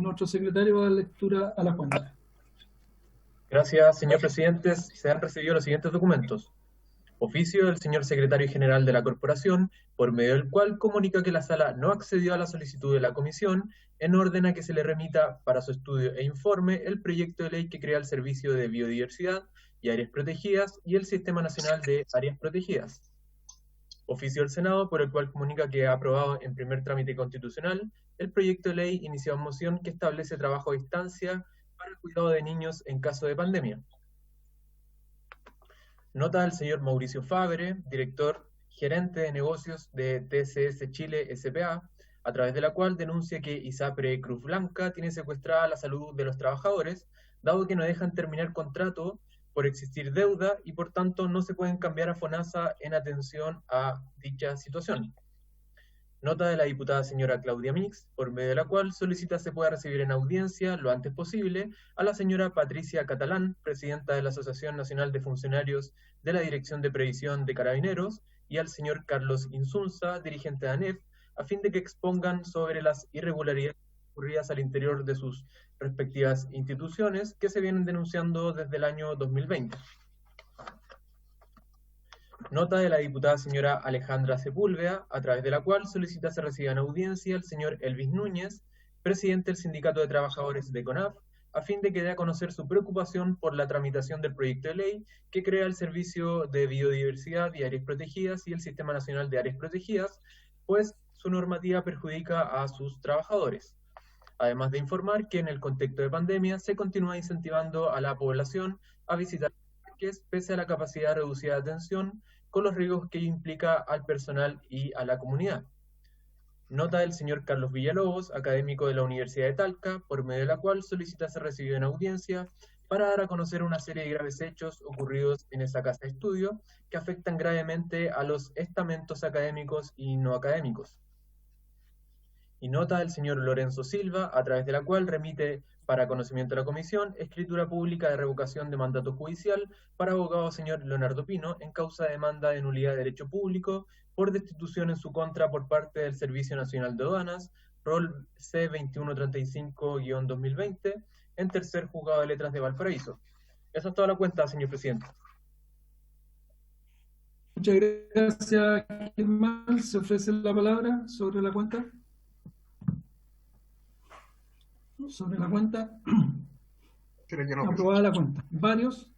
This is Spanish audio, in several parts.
nuestro secretario va a dar lectura a la cuenta. Gracias, señor presidente. Se han recibido los siguientes documentos. Oficio del señor secretario general de la Corporación, por medio del cual comunica que la sala no accedió a la solicitud de la comisión, en orden a que se le remita para su estudio e informe el proyecto de ley que crea el Servicio de Biodiversidad y Áreas Protegidas y el Sistema Nacional de Áreas Protegidas. Oficio del Senado, por el cual comunica que ha aprobado en primer trámite constitucional el proyecto de ley iniciado en moción que establece trabajo a distancia para el cuidado de niños en caso de pandemia. Nota del señor Mauricio Fabre, director gerente de negocios de TCS Chile S.p.A., a través de la cual denuncia que ISAPRE Cruz Blanca tiene secuestrada la salud de los trabajadores, dado que no dejan terminar contrato por existir deuda y por tanto no se pueden cambiar a FONASA en atención a dicha situación. Nota de la diputada señora Claudia Mix, por medio de la cual solicita se pueda recibir en audiencia lo antes posible a la señora Patricia Catalán, presidenta de la Asociación Nacional de Funcionarios de la Dirección de Previsión de Carabineros, y al señor Carlos Insunza, dirigente de ANEF, a fin de que expongan sobre las irregularidades ocurridas al interior de sus respectivas instituciones que se vienen denunciando desde el año 2020. Nota de la diputada señora Alejandra Sepúlveda, a través de la cual solicita se reciba en audiencia el señor Elvis Núñez, presidente del Sindicato de Trabajadores de CONAF, a fin de que dé a conocer su preocupación por la tramitación del proyecto de ley que crea el Servicio de Biodiversidad y Áreas Protegidas y el Sistema Nacional de Áreas Protegidas, pues su normativa perjudica a sus trabajadores. Además de informar que en el contexto de pandemia se continúa incentivando a la población a visitar parques pese a la capacidad reducida de atención, con los riesgos que ello implica al personal y a la comunidad. Nota del señor Carlos Villalobos, académico de la Universidad de Talca, por medio de la cual solicita ser recibido en audiencia para dar a conocer una serie de graves hechos ocurridos en esa casa de estudio que afectan gravemente a los estamentos académicos y no académicos. Y nota del señor Lorenzo Silva, a través de la cual remite para conocimiento de la Comisión escritura pública de revocación de mandato judicial para abogado señor Leonardo Pino en causa de demanda de nulidad de derecho público por destitución en su contra por parte del Servicio Nacional de Aduanas, rol C2135-2020, en tercer juzgado de letras de Valparaíso. Esa es toda la cuenta, señor presidente. Muchas gracias. ¿Quién más se ofrece la palabra sobre la cuenta? Sobre la cuenta. Aprobada la cuenta. ¿Varios?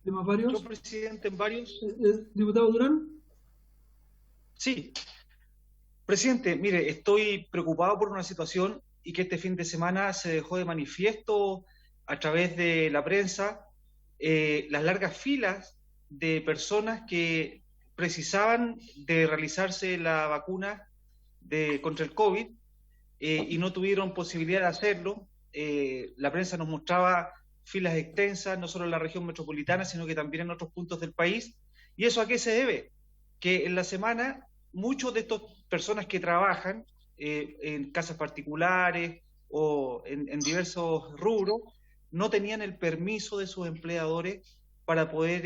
¿Temas varios? Yo, presidente, en varios. ¿Diputado Durán? Sí. Presidente, mire, estoy preocupado por una situación y que este fin de semana se dejó de manifiesto a través de la prensa las largas filas de personas que precisaban de realizarse la vacuna contra el COVID y no tuvieron posibilidad de hacerlo. La prensa nos mostraba filas extensas, no solo en la región metropolitana, sino que también en otros puntos del país. ¿Y eso a qué se debe? Que en la semana muchos de estas personas que trabajan en casas particulares o en diversos rubros no tenían el permiso de sus empleadores para poder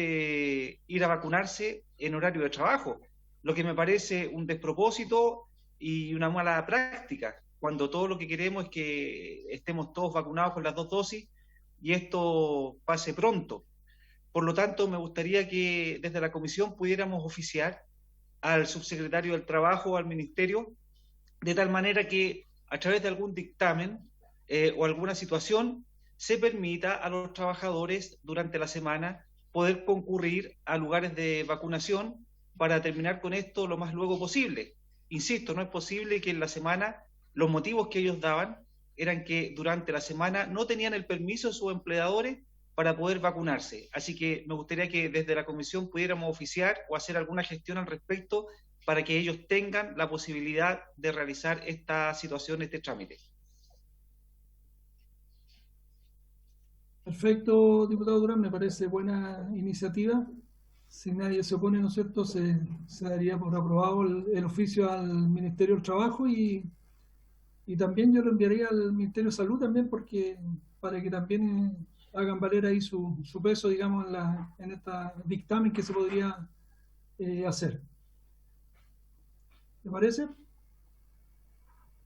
ir a vacunarse en horario de trabajo, lo que me parece un despropósito y una mala práctica, cuando todo lo que queremos es que estemos todos vacunados con las 2 dosis y esto pase pronto. Por lo tanto, me gustaría que desde la comisión pudiéramos oficiar al subsecretario del Trabajo, al Ministerio, de tal manera que a través de algún dictamen o alguna situación se permita a los trabajadores durante la semana poder concurrir a lugares de vacunación para terminar con esto lo más luego posible. Insisto, no es posible que en la semana los motivos que ellos daban eran que durante la semana no tenían el permiso de sus empleadores para poder vacunarse. Así que me gustaría que desde la comisión pudiéramos oficiar o hacer alguna gestión al respecto para que ellos tengan la posibilidad de realizar esta situación, este trámite. Perfecto, diputado Durán, me parece buena iniciativa. Si nadie se opone, ¿no es cierto?, se daría por aprobado el oficio al Ministerio del Trabajo y también yo lo enviaría al Ministerio de Salud también, porque para que también hagan valer ahí su peso, digamos, en este dictamen que se podría hacer. ¿Te parece?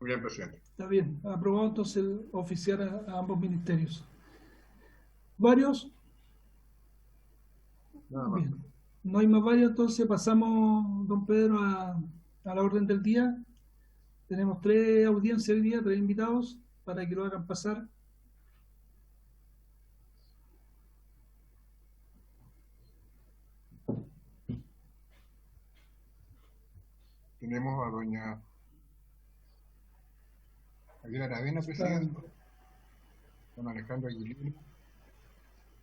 Muy bien, presidente. Está bien, aprobado entonces oficiar a ambos ministerios. ¿Varios? Nada más. Bien. No hay más varios, entonces pasamos, don Pedro, a la orden del día. Tenemos 3 audiencias hoy día, 3 invitados, para que lo hagan pasar. Tenemos a doña Javiera Aravena, presidente, don Alejandro Aguilera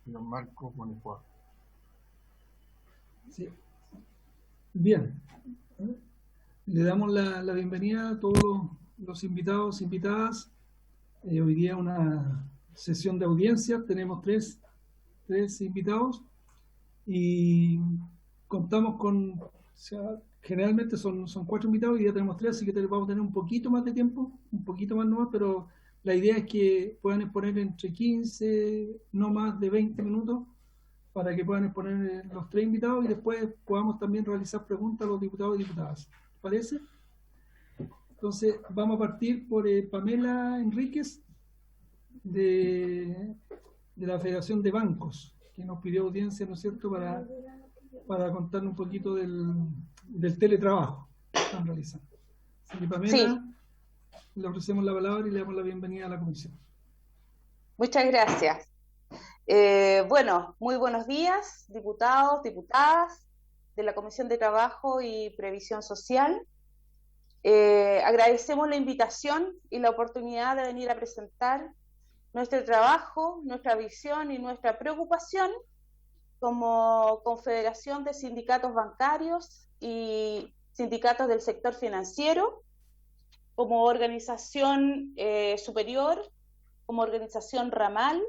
y don Marco Bonifuá. Sí. Bien. Le damos la bienvenida a todos los invitados, invitadas. Hoy día una sesión de audiencias, tenemos tres invitados y contamos con, o sea, generalmente son 4 invitados, hoy día tenemos 3, así que vamos a tener un poquito más de tiempo, un poquito más nomás, pero la idea es que puedan exponer entre 15, no más de 20 minutos, para que puedan exponer los 3 invitados y después podamos también realizar preguntas a los diputados y diputadas. ¿Parece? Entonces, vamos a partir por Pamela Enríquez, de la Federación de Bancos, que nos pidió audiencia, ¿no es cierto?, para contarnos un poquito del teletrabajo que están realizando. Así que, Pamela, sí, le ofrecemos la palabra y le damos la bienvenida a la comisión. Muchas gracias. Bueno, muy buenos días, diputados, diputadas de la Comisión de Trabajo y Previsión Social. Agradecemos la invitación y la oportunidad de venir a presentar nuestro trabajo, nuestra visión y nuestra preocupación como Confederación de Sindicatos Bancarios y Sindicatos del Sector Financiero, como organización superior, como organización ramal,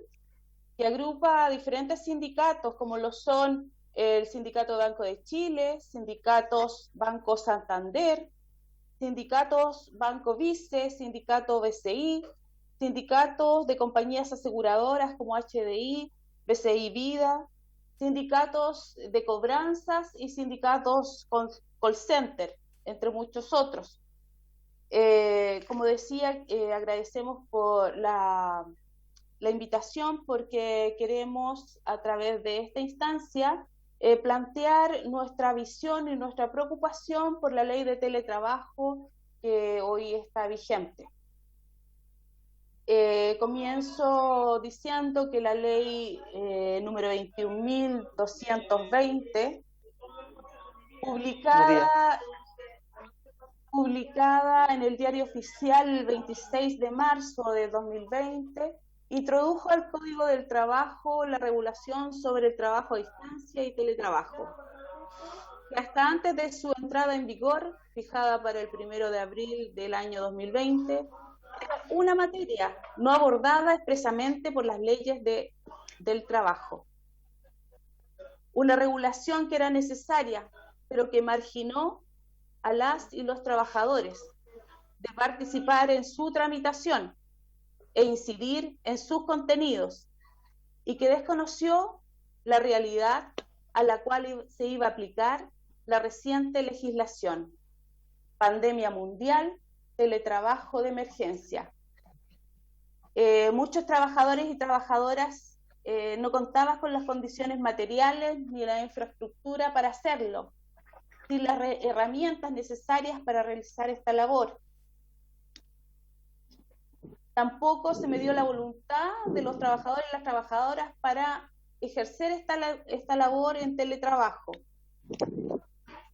que agrupa a diferentes sindicatos, como lo son el Sindicato Banco de Chile, Sindicatos Banco Santander, Sindicatos Banco Vice, Sindicato BCI, sindicatos de compañías aseguradoras como HDI, BCI Vida, sindicatos de cobranzas y sindicatos con call center, entre muchos otros. Como decía, agradecemos por la invitación porque queremos a través de esta instancia plantear nuestra visión y nuestra preocupación por la ley de teletrabajo que hoy está vigente. Comienzo diciendo que la ley número 21.220, publicada en el Diario Oficial el 26 de marzo de 2020, introdujo al Código del Trabajo la regulación sobre el trabajo a distancia y teletrabajo, que hasta antes de su entrada en vigor, fijada para el 1 de abril del año 2020, era una materia no abordada expresamente por las leyes del trabajo. Una regulación que era necesaria, pero que marginó a las y los trabajadores de participar en su tramitación e incidir en sus contenidos, y que desconoció la realidad a la cual se iba a aplicar la reciente legislación: pandemia mundial, teletrabajo de emergencia. Muchos trabajadores y trabajadoras no contaban con las condiciones materiales ni la infraestructura para hacerlo, sin las herramientas necesarias para realizar esta labor. Tampoco se me dio la voluntad de los trabajadores y las trabajadoras para ejercer esta labor en teletrabajo,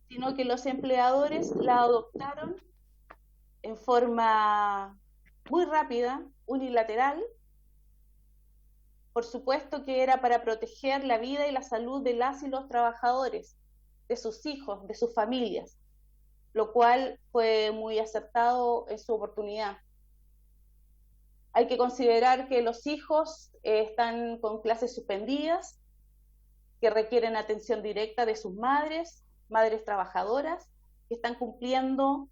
sino que los empleadores la adoptaron en forma muy rápida, unilateral. Por supuesto que era para proteger la vida y la salud de las y los trabajadores, de sus hijos, de sus familias, lo cual fue muy acertado en su oportunidad. Hay que considerar que los hijos están con clases suspendidas, que requieren atención directa de sus madres trabajadoras, que están cumpliendo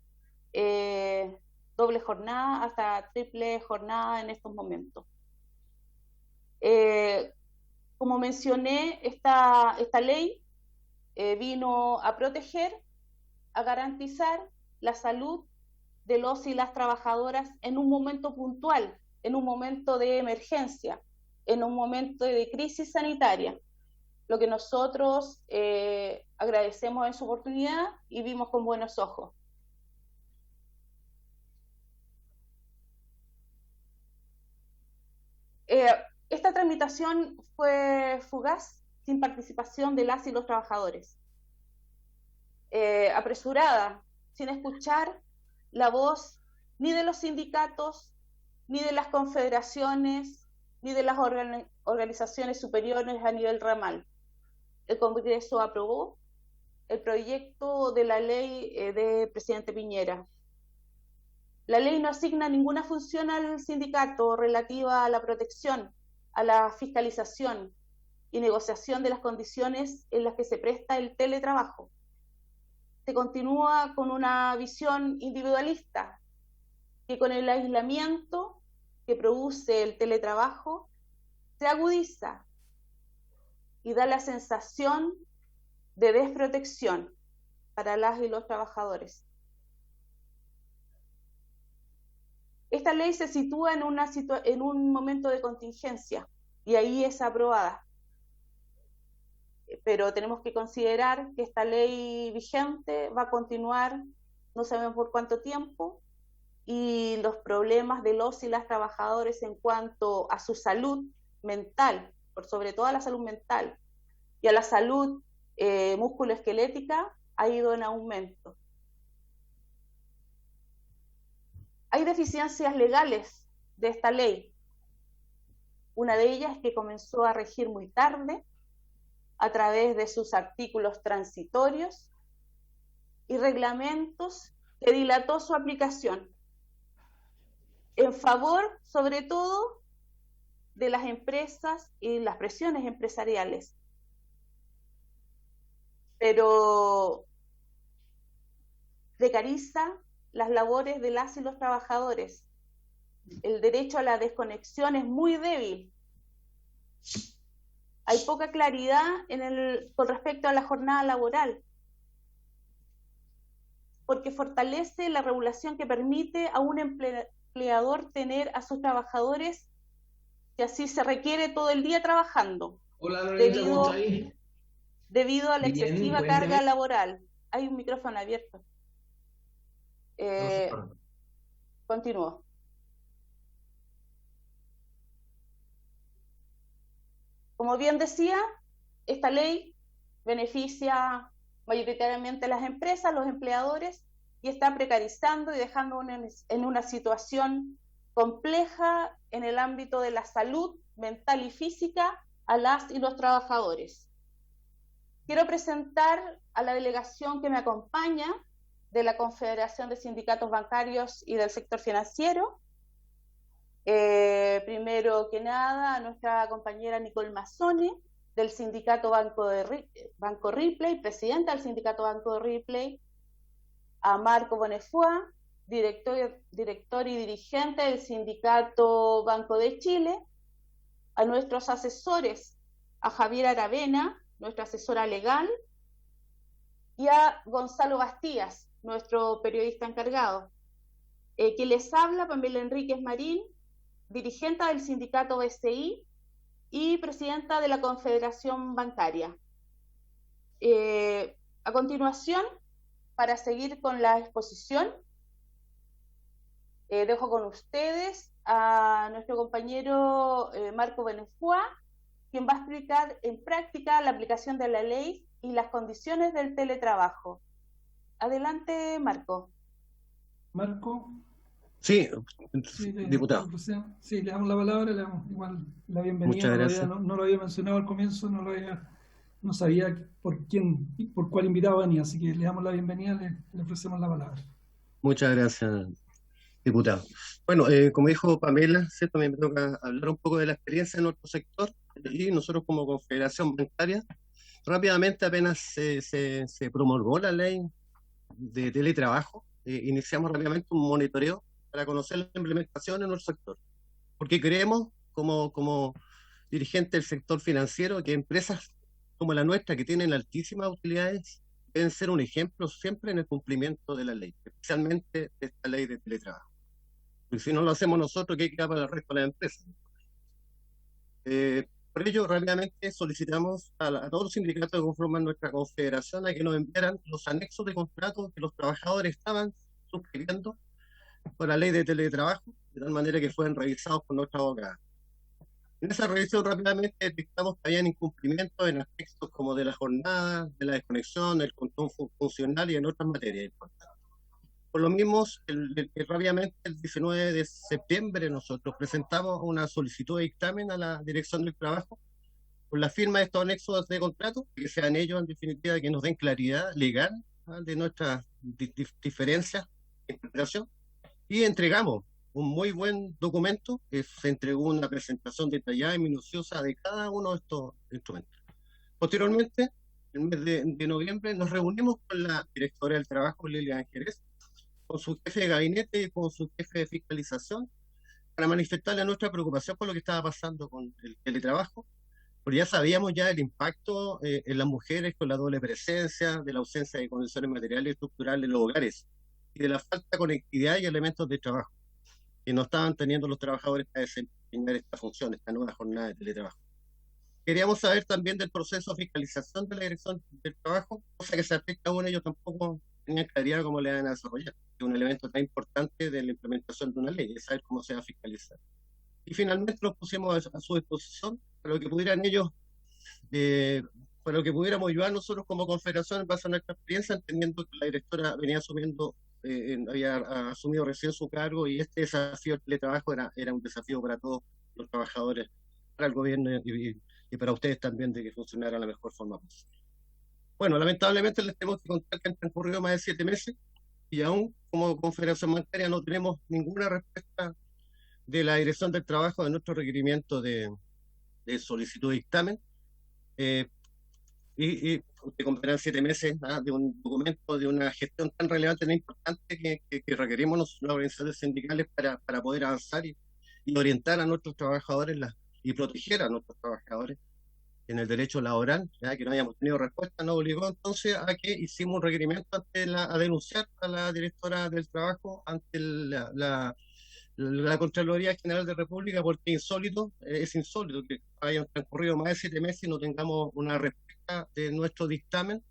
doble jornada hasta triple jornada en estos momentos. Como mencioné, esta ley vino a proteger, a garantizar la salud de los y las trabajadoras en un momento puntual, en un momento de emergencia, en un momento de crisis sanitaria, lo que nosotros agradecemos en su oportunidad y vimos con buenos ojos. Esta tramitación fue fugaz, sin participación de las y los trabajadores. Apresurada, sin escuchar la voz ni de los sindicatos, ni de las confederaciones, ni de las organizaciones superiores a nivel ramal. El Congreso aprobó el proyecto de la ley de presidente Piñera. La ley no asigna ninguna función al sindicato relativa a la protección, a la fiscalización y negociación de las condiciones en las que se presta el teletrabajo. Se continúa con una visión individualista, que con el aislamiento que produce el teletrabajo se agudiza y da la sensación de desprotección para las y los trabajadores. Esta ley se sitúa en un momento de contingencia y ahí es aprobada. Pero tenemos que considerar que esta ley vigente va a continuar, no sabemos por cuánto tiempo, y los problemas de los y las trabajadores en cuanto a su salud mental, por sobre todo a la salud mental, y a la salud musculoesquelética, ha ido en aumento. Hay deficiencias legales de esta ley. Una de ellas es que comenzó a regir muy tarde, a través de sus artículos transitorios y reglamentos que dilató su aplicación, en favor, sobre todo, de las empresas y las presiones empresariales. Pero precariza las labores de las y los trabajadores. El derecho a la desconexión es muy débil. Hay poca claridad con respecto a la jornada laboral, porque fortalece la regulación que permite a un empleador tener a sus trabajadores que así se requiere todo el día trabajando. Hola, Lorena, ¿cómo está ahí? Debido a la Bien, excesiva cuénteme. carga laboral. Hay un micrófono abierto. Continúo. Como bien decía, esta ley beneficia mayoritariamente a las empresas, los empleadores, y está precarizando y dejando en una situación compleja en el ámbito de la salud mental y física a las y los trabajadores. Quiero presentar a la delegación que me acompaña de la Confederación de Sindicatos Bancarios y del Sector Financiero. Primero que nada, a nuestra compañera Nicole Mazzoni, del Sindicato Banco Ripley, presidenta del Sindicato Banco Ripley, a Marco Bonnefoy, director y dirigente del Sindicato Banco de Chile, a nuestros asesores, a Javier Aravena, nuestra asesora legal, y a Gonzalo Bastías, nuestro periodista encargado. Que les habla, Pamela Enríquez Marín, dirigente del Sindicato BCI y presidenta de la Confederación Bancaria. A continuación, para seguir con la exposición, dejo con ustedes a nuestro compañero Marco Bonnefoy, quien va a explicar en práctica la aplicación de la ley y las condiciones del teletrabajo. Adelante, Marco. Marco. Sí, Sí, diputado. Sí, le damos la palabra, le damos igual la bienvenida. Muchas gracias. No lo había mencionado al comienzo, no sabía por cuál invitado venía, así que le damos la bienvenida, le ofrecemos la palabra. Muchas gracias, diputado. Bueno, como dijo Pamela, ¿cierto? Me toca hablar un poco de la experiencia de nuestro sector y nosotros como Confederación Bancaria. Rápidamente, apenas se promulgó la ley de teletrabajo, iniciamos rápidamente un monitoreo para conocer la implementación en nuestro sector, porque creemos como dirigente del sector financiero que empresas como la nuestra, que tienen altísimas utilidades deben ser un ejemplo siempre en el cumplimiento de la ley, especialmente de esta ley de teletrabajo. Porque si no lo hacemos nosotros, ¿qué queda para el resto de las empresas? Por ello, rápidamente solicitamos a todos los sindicatos que conforman nuestra confederación a que nos enviaran los anexos de contrato que los trabajadores estaban suscribiendo por la ley de teletrabajo, de tal manera que fueran revisados por nuestra abogada. En esa revisión rápidamente detectamos que habían incumplimientos en aspectos como de la jornada, de la desconexión, el control funcional y en otras materias importantes. Por lo mismo, rápidamente el 19 de septiembre nosotros presentamos una solicitud de dictamen a la Dirección del Trabajo por la firma de estos anexos de contrato, que sean ellos en definitiva que nos den claridad legal de nuestras diferencias de interpretación, y entregamos un muy buen documento que se entregó una presentación detallada y minuciosa de cada uno de estos instrumentos. Posteriormente, en el mes de noviembre, nos reunimos con la directora del trabajo, Lilian Jerez, con su jefe de gabinete y con su jefe de fiscalización, para manifestarle nuestra preocupación por lo que estaba pasando con el teletrabajo, porque ya sabíamos ya el impacto en las mujeres con la doble presencia, de la ausencia de condiciones materiales y estructurales en los hogares, y de la falta de conectividad y elementos de trabajo que no estaban teniendo los trabajadores para desempeñar esta función, esta nueva jornada de teletrabajo. Queríamos saber también del proceso de fiscalización de la Dirección del Trabajo, cosa que se afecta a uno, ellos tampoco tenían claridad cómo le van a desarrollar. Es un elemento tan importante de la implementación de una ley, es saber cómo se va a fiscalizar. Y finalmente nos pusimos a su disposición para lo que pudieran ellos, para lo que pudiéramos ayudar nosotros como confederación en base a nuestra experiencia, entendiendo que la directora venía asumiendo, había asumido recién su cargo, y este desafío del teletrabajo era un desafío para todos los trabajadores, para el gobierno y para ustedes también, de que funcionara de la mejor forma posible. Bueno, lamentablemente les tenemos que contar que han transcurrido más de 7 meses y aún como Confederación Bancaria no tenemos ninguna respuesta de la Dirección del Trabajo de nuestro requerimiento de solicitud de dictamen. Y ustedes comprenderán 7 meses de un documento, de una gestión tan relevante, tan importante que requerimos nosotros, las organizaciones sindicales, para poder avanzar y orientar a nuestros trabajadores y proteger a nuestros trabajadores en el derecho laboral, ya que no habíamos tenido respuesta, nos obligó entonces a que hicimos un requerimiento a denunciar a la directora del trabajo ante la Contraloría General de República, porque es insólito que hayan transcurrido más de 7 meses y no tengamos una respuesta de nuestro dictamen,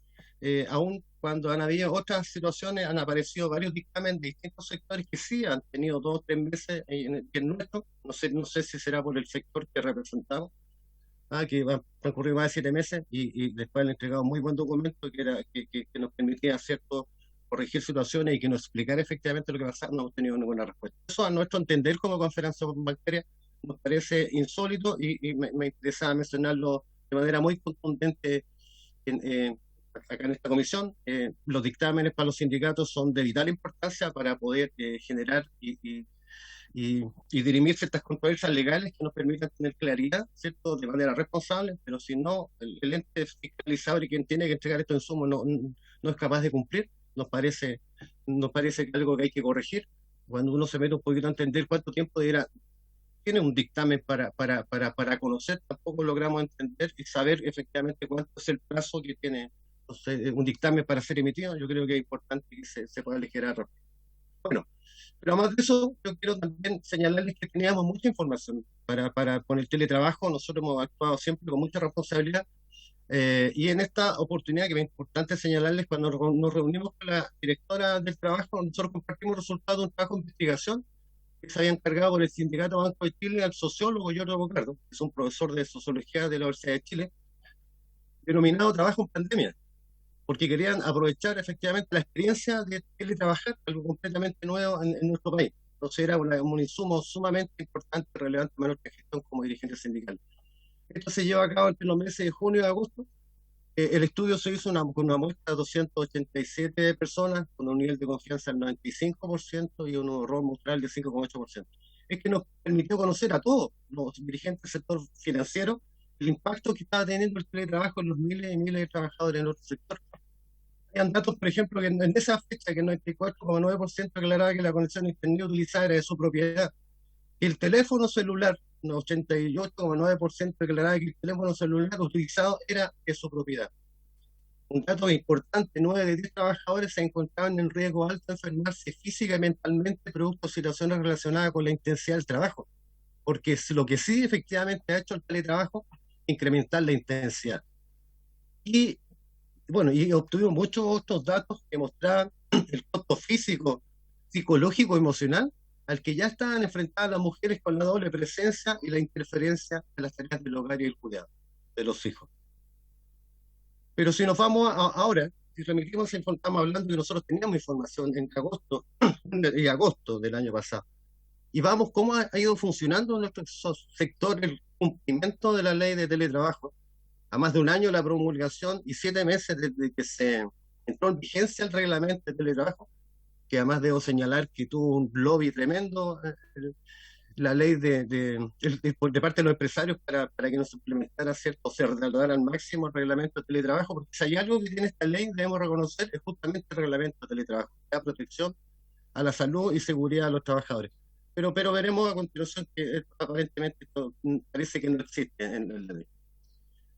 aún cuando han habido otras situaciones, han aparecido varios dictámenes de distintos sectores que sí han tenido 2 o 3 meses en el nuestro. No sé si será por el sector que representamos, que va a transcurrir más de 7 meses y después han entregado un muy buen documento que nos permitía, ¿cierto?, corregir situaciones y que nos explicara efectivamente lo que pasaba. No hemos tenido ninguna respuesta. Eso, a nuestro entender como Confederación Bancaria, nos parece insólito y me interesaba mencionarlo de manera muy contundente acá en esta comisión. Los dictámenes para los sindicatos son de vital importancia para poder generar y dirimir ciertas controversias legales que nos permitan tener claridad, ¿cierto?, de manera responsable, pero si no, el ente fiscalizador y quien tiene que entregar estos insumos no es capaz de cumplir. Nos parece que algo que hay que corregir. Cuando uno se mete un poquito a entender cuánto tiempo tiene un dictamen para conocer, tampoco logramos entender y saber efectivamente cuánto es el plazo que tiene, entonces, un dictamen para ser emitido. Yo creo que es importante que se pueda aligerar rápido. Bueno, pero además de eso, yo quiero también señalarles que teníamos mucha información con el teletrabajo. Nosotros hemos actuado siempre con mucha responsabilidad. Y en esta oportunidad, que es importante señalarles, cuando nos reunimos con la directora del trabajo, nosotros compartimos resultados de un trabajo de investigación que se había encargado por el Sindicato Banco de Chile al sociólogo Giorgio Bocardo, que es un profesor de sociología de la Universidad de Chile, denominado Trabajo en Pandemia, porque querían aprovechar efectivamente la experiencia de teletrabajar, algo completamente nuevo en nuestro país. Entonces era un insumo sumamente importante y relevante para nuestra gestión como dirigente sindical. Esto se lleva a cabo entre los meses de junio y agosto. El estudio se hizo con una muestra de 287 personas, con un nivel de confianza del 95% y un error muestral del 5,8%. Es que nos permitió conocer a todos los dirigentes del sector financiero el impacto que estaba teniendo el teletrabajo en los miles y miles de trabajadores en nuestro sector. Hay datos, por ejemplo, que en esa fecha, que el 94,9% declaraba que la conexión a internet utilizada era de su propiedad. El teléfono celular, un 88,9% declaraba que el teléfono celular utilizado era de su propiedad. Un dato importante, 9 de 10 trabajadores se encontraban en riesgo alto de enfermarse física y mentalmente producto de situaciones relacionadas con la intensidad del trabajo, porque lo que sí efectivamente ha hecho el teletrabajo es incrementar la intensidad. Y bueno, y obtuvimos muchos otros datos que mostraban el costo físico, psicológico, emocional, al que ya estaban enfrentadas las mujeres con la doble presencia y la interferencia de las tareas del hogar y el cuidado de los hijos. Pero si nos vamos ahora, si remitimos, estamos hablando que nosotros teníamos información en agosto y agosto del año pasado, y vamos cómo ha ido funcionando nuestro sector el cumplimiento de la ley de teletrabajo, a más de un año la promulgación y 7 meses desde que se entró en vigencia el reglamento de teletrabajo, que además debo señalar que tuvo un lobby tremendo, la ley de parte de los empresarios para que no se implementara, ¿cierto?, se retardara al máximo el reglamento de teletrabajo, porque si hay algo que tiene esta ley, debemos reconocer, es justamente el reglamento de teletrabajo, la protección a la salud y seguridad de los trabajadores. Pero veremos a continuación que aparentemente esto parece que no existe en la ley.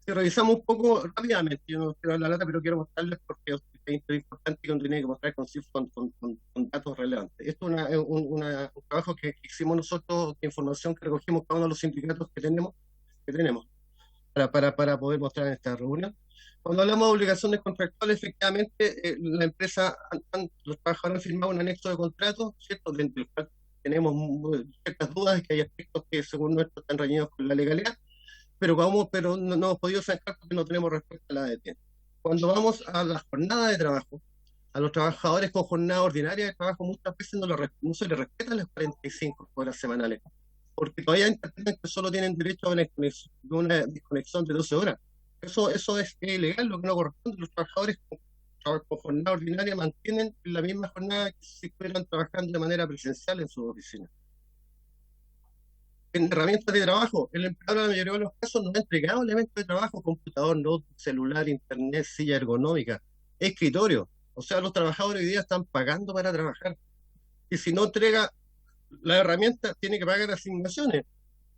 Si revisamos un poco rápidamente, yo no quiero dar la lata, pero quiero mostrarles porque es importante que uno tiene que mostrar con datos relevantes. Esto es un trabajo que hicimos nosotros, de información que recogimos cada uno de los sindicatos que tenemos para poder mostrar en esta reunión. Cuando hablamos de obligaciones contractuales, efectivamente, la empresa, los trabajadores han firmado un anexo de contrato, ¿cierto?, dentro del cual tenemos ciertas dudas de que hay aspectos que, según nuestro, están reñidos con la legalidad, pero no hemos podido sacar porque no tenemos respuesta a la ADT. Cuando vamos a la jornada de trabajo, a los trabajadores con jornada ordinaria de trabajo muchas veces no se les respetan las 45 horas semanales, porque todavía interpretan que solo tienen derecho a una desconexión de 12 horas. Eso es ilegal, lo que no corresponde. Los trabajadores con jornada ordinaria mantienen la misma jornada que si estuvieran trabajando de manera presencial en su oficina. En herramientas de trabajo, el empleador en la mayoría de los casos nos ha entregado elementos de trabajo: computador, notebook, celular, internet, silla ergonómica, escritorio. O sea, los trabajadores hoy día están pagando para trabajar. Y si no entrega la herramienta, tiene que pagar asignaciones.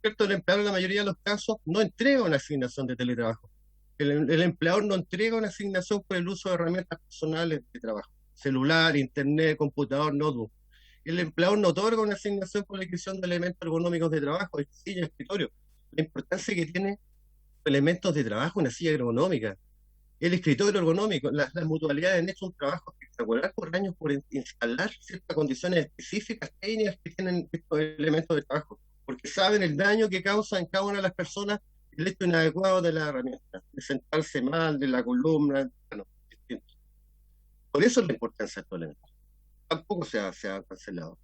¿Cierto? El empleador en la mayoría de los casos no entrega una asignación de teletrabajo. El empleador no entrega una asignación por el uso de herramientas personales de trabajo: celular, internet, computador, notebook. El empleador no otorga una asignación por la adquisición de elementos ergonómicos de trabajo, silla, escritorio. La importancia que tiene elementos de trabajo, una silla ergonómica, el escritorio ergonómico. Las mutualidades han hecho un trabajo espectacular por años por instalar ciertas condiciones específicas, técnicas que tienen estos elementos de trabajo, porque saben el daño que causa en cada una de las personas el hecho inadecuado de la herramienta, de sentarse mal, de la columna, bueno, distinto. Por eso es la importancia de estos elementos. Tampoco se ha cancelado.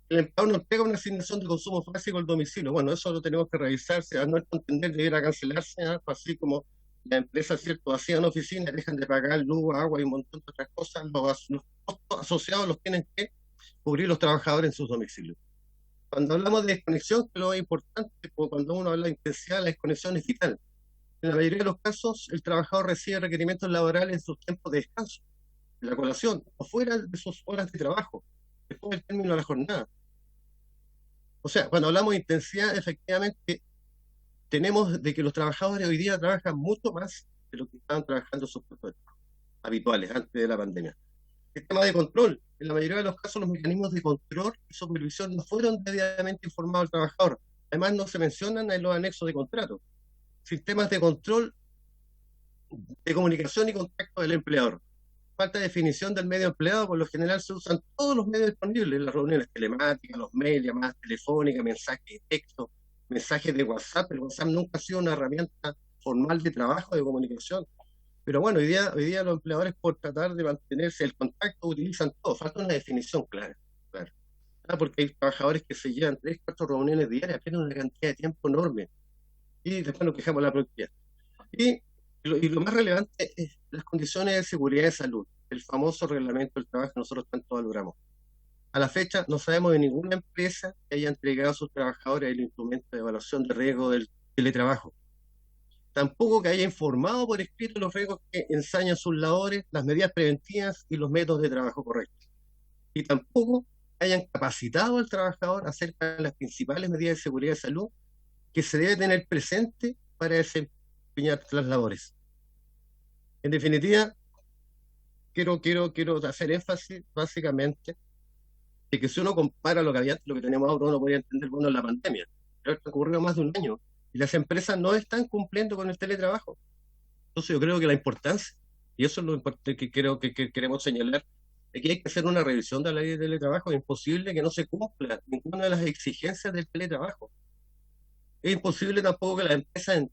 El empleador no entrega una asignación de consumo básico al domicilio. Bueno, eso lo tenemos que revisar. A nuestro entender debiera cancelarse, así como las empresas, ¿cierto?, hacían oficinas, dejan de pagar luz, agua y un montón de otras cosas. Los costos asociados los tienen que cubrir los trabajadores en sus domicilios. Cuando hablamos de desconexión, que lo es importante, porque cuando uno habla de intensidad, la desconexión es vital. En la mayoría de los casos, el trabajador recibe requerimientos laborales en sus tiempos de descanso, en la colación, o fuera de sus horas de trabajo, después del término de la jornada. O sea, cuando hablamos de intensidad, efectivamente, tenemos de que los trabajadores hoy día trabajan mucho más de lo que estaban trabajando en sus puestos de trabajo habituales antes de la pandemia. Sistema de control. En la mayoría de los casos, los mecanismos de control y supervisión no fueron debidamente informados al trabajador. Además, no se mencionan en los anexos de contrato. Sistemas de control de comunicación y contacto del empleador. Falta de definición del medio empleado. Por lo general se usan todos los medios disponibles: las reuniones telemáticas, los mails, llamadas telefónicas, mensajes de texto, mensajes de WhatsApp. El WhatsApp nunca ha sido una herramienta formal de trabajo, de comunicación. Pero bueno, hoy día los empleadores, por tratar de mantenerse el contacto, utilizan todo. Falta una definición clara. Porque hay trabajadores que se llevan 3, 4 reuniones diarias, tienen una cantidad de tiempo enorme. Y después nos quejamos de la productividad. Y lo más relevante es las condiciones de seguridad y salud, el famoso reglamento del trabajo que nosotros tanto valoramos. A la fecha no sabemos de ninguna empresa que haya entregado a sus trabajadores el instrumento de evaluación de riesgo del teletrabajo. Tampoco que haya informado por escrito los riesgos que ensañan sus labores, las medidas preventivas y los métodos de trabajo correctos. Y tampoco hayan capacitado al trabajador acerca de las principales medidas de seguridad y salud que se debe tener presente para desempeñar las labores. En definitiva, quiero hacer énfasis básicamente de que si uno compara lo que había, lo que teníamos ahora, uno podría entender, bueno, la pandemia, pero ha ocurrido más de un año y las empresas no están cumpliendo con el teletrabajo. Entonces yo creo que la importancia, y eso es lo importante que creo que queremos señalar, es que hay que hacer una revisión de la ley de teletrabajo. Es imposible que no se cumpla ninguna de las exigencias del teletrabajo. Es imposible tampoco que las empresas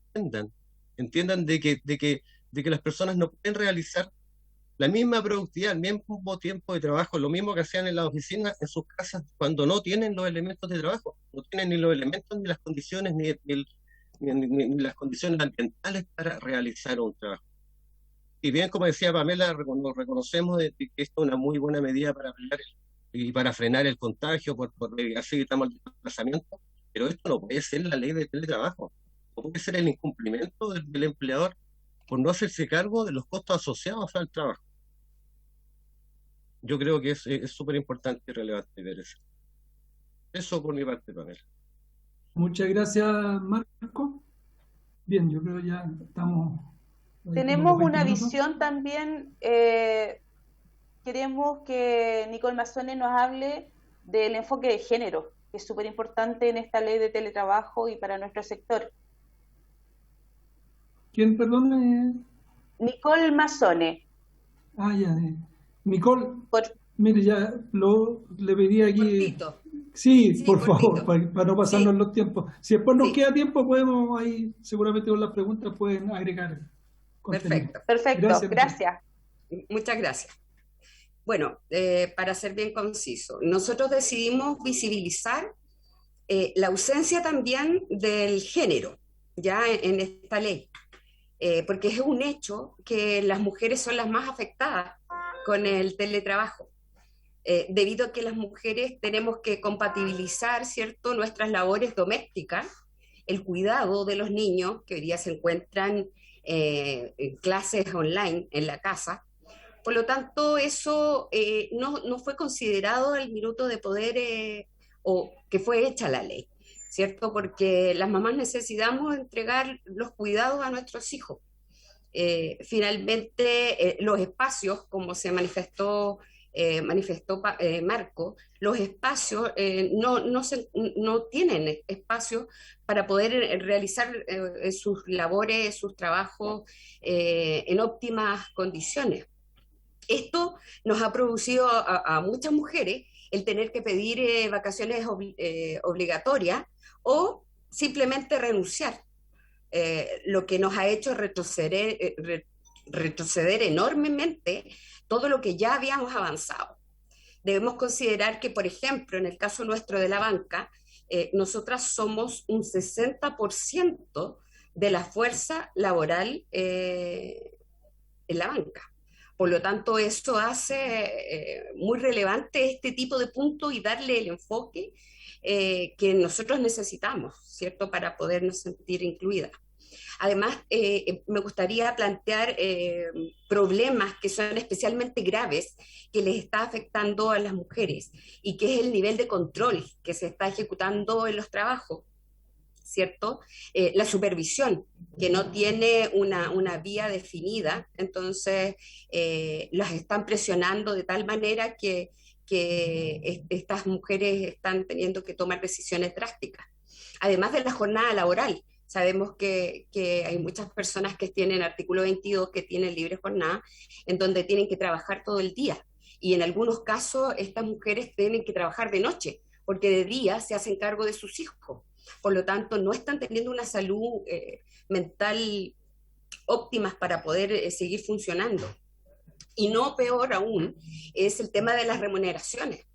entiendan de que las personas no pueden realizar la misma productividad, el mismo tiempo de trabajo, lo mismo que hacían en las oficinas, en sus casas, cuando no tienen los elementos de trabajo, no tienen ni los elementos, ni las condiciones, ni las condiciones ambientales para realizar un trabajo. Y bien, como decía Pamela, reconocemos de que esto es una muy buena medida para pelear y para frenar el contagio, así evitamos el desplazamiento, pero esto no puede ser la ley del teletrabajo, no puede ser el incumplimiento del empleador por no hacerse cargo de los costos asociados al trabajo. Yo creo que es súper importante y relevante ver eso. Eso por mi parte, Pamela. Muchas gracias, Marco. Bien, yo creo que ya estamos... Tenemos una visión también, queremos que Nicole Mazzone nos hable del enfoque de género, que es súper importante en esta ley de teletrabajo y para nuestro sector. ¿Quién, perdón? Nicole Mazzone. Ya. Nicole, mire, ya le pedí aquí... Cortito. Sí, por favor, para no pasarnos los tiempos. Si después nos queda tiempo, podemos ahí, seguramente con las preguntas pueden agregar contenido. Perfecto. Gracias. Muchas gracias. Bueno, para ser bien conciso, nosotros decidimos visibilizar la ausencia también del género, ya en esta ley, porque es un hecho que las mujeres son las más afectadas con el teletrabajo, debido a que las mujeres tenemos que compatibilizar, ¿cierto?, nuestras labores domésticas, el cuidado de los niños que hoy día se encuentran en clases online en la casa. Por lo tanto, eso no fue considerado al minuto de poder o que fue hecha la ley, ¿cierto? Porque las mamás necesitamos entregar los cuidados a nuestros hijos. Finalmente, los espacios, como se manifestó Marco, los espacios no tienen espacio para poder realizar sus labores, sus trabajos en óptimas condiciones. Esto nos ha producido a muchas mujeres el tener que pedir vacaciones obligatorias o simplemente renunciar, lo que nos ha hecho retroceder enormemente todo lo que ya habíamos avanzado. Debemos considerar que, por ejemplo, en el caso nuestro de la banca, nosotras somos un 60% de la fuerza laboral en la banca. Por lo tanto, eso hace muy relevante este tipo de puntos y darle el enfoque que nosotros necesitamos, ¿cierto?, para podernos sentir incluidas. Además, me gustaría plantear problemas que son especialmente graves que les está afectando a las mujeres y que es el nivel de control que se está ejecutando en los trabajos, ¿cierto? La supervisión, que no tiene una vía definida, entonces las están presionando de tal manera que estas mujeres están teniendo que tomar decisiones drásticas. Además de la jornada laboral, sabemos que hay muchas personas que tienen artículo 22, que tienen libre jornada, en donde tienen que trabajar todo el día. Y en algunos casos estas mujeres tienen que trabajar de noche, porque de día se hacen cargo de sus hijos. Por lo tanto, no están teniendo una salud mental óptima para poder seguir funcionando. Y no peor aún, es el tema de las remuneraciones.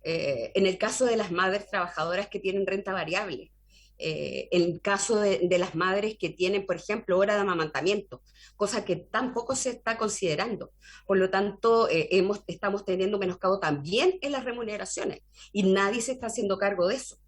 En el caso de las madres trabajadoras que tienen renta variable, en el caso de las madres que tienen, por ejemplo, hora de amamantamiento, cosa que tampoco se está considerando. Por lo tanto, estamos teniendo menoscabo también en las remuneraciones y nadie se está haciendo cargo de eso.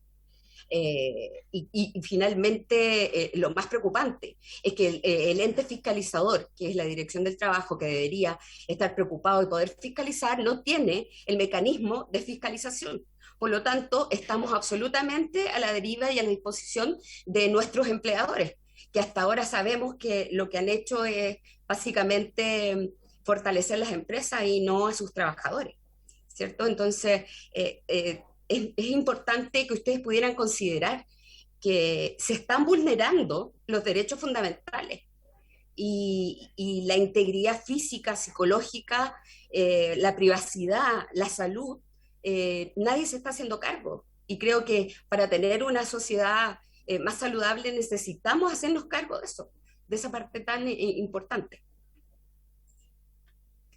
Y finalmente, lo más preocupante es que el ente fiscalizador, que es la Dirección del Trabajo, que debería estar preocupado de poder fiscalizar, no tiene el mecanismo de fiscalización. Por lo tanto, estamos absolutamente a la deriva y a la disposición de nuestros empleadores, que hasta ahora sabemos que lo que han hecho es básicamente fortalecer las empresas y no a sus trabajadores, ¿cierto? Entonces, es importante que ustedes pudieran considerar que se están vulnerando los derechos fundamentales y la integridad física, psicológica, la privacidad, la salud, nadie se está haciendo cargo. Y creo que para tener una sociedad más saludable necesitamos hacernos cargo de eso, de esa parte tan importante.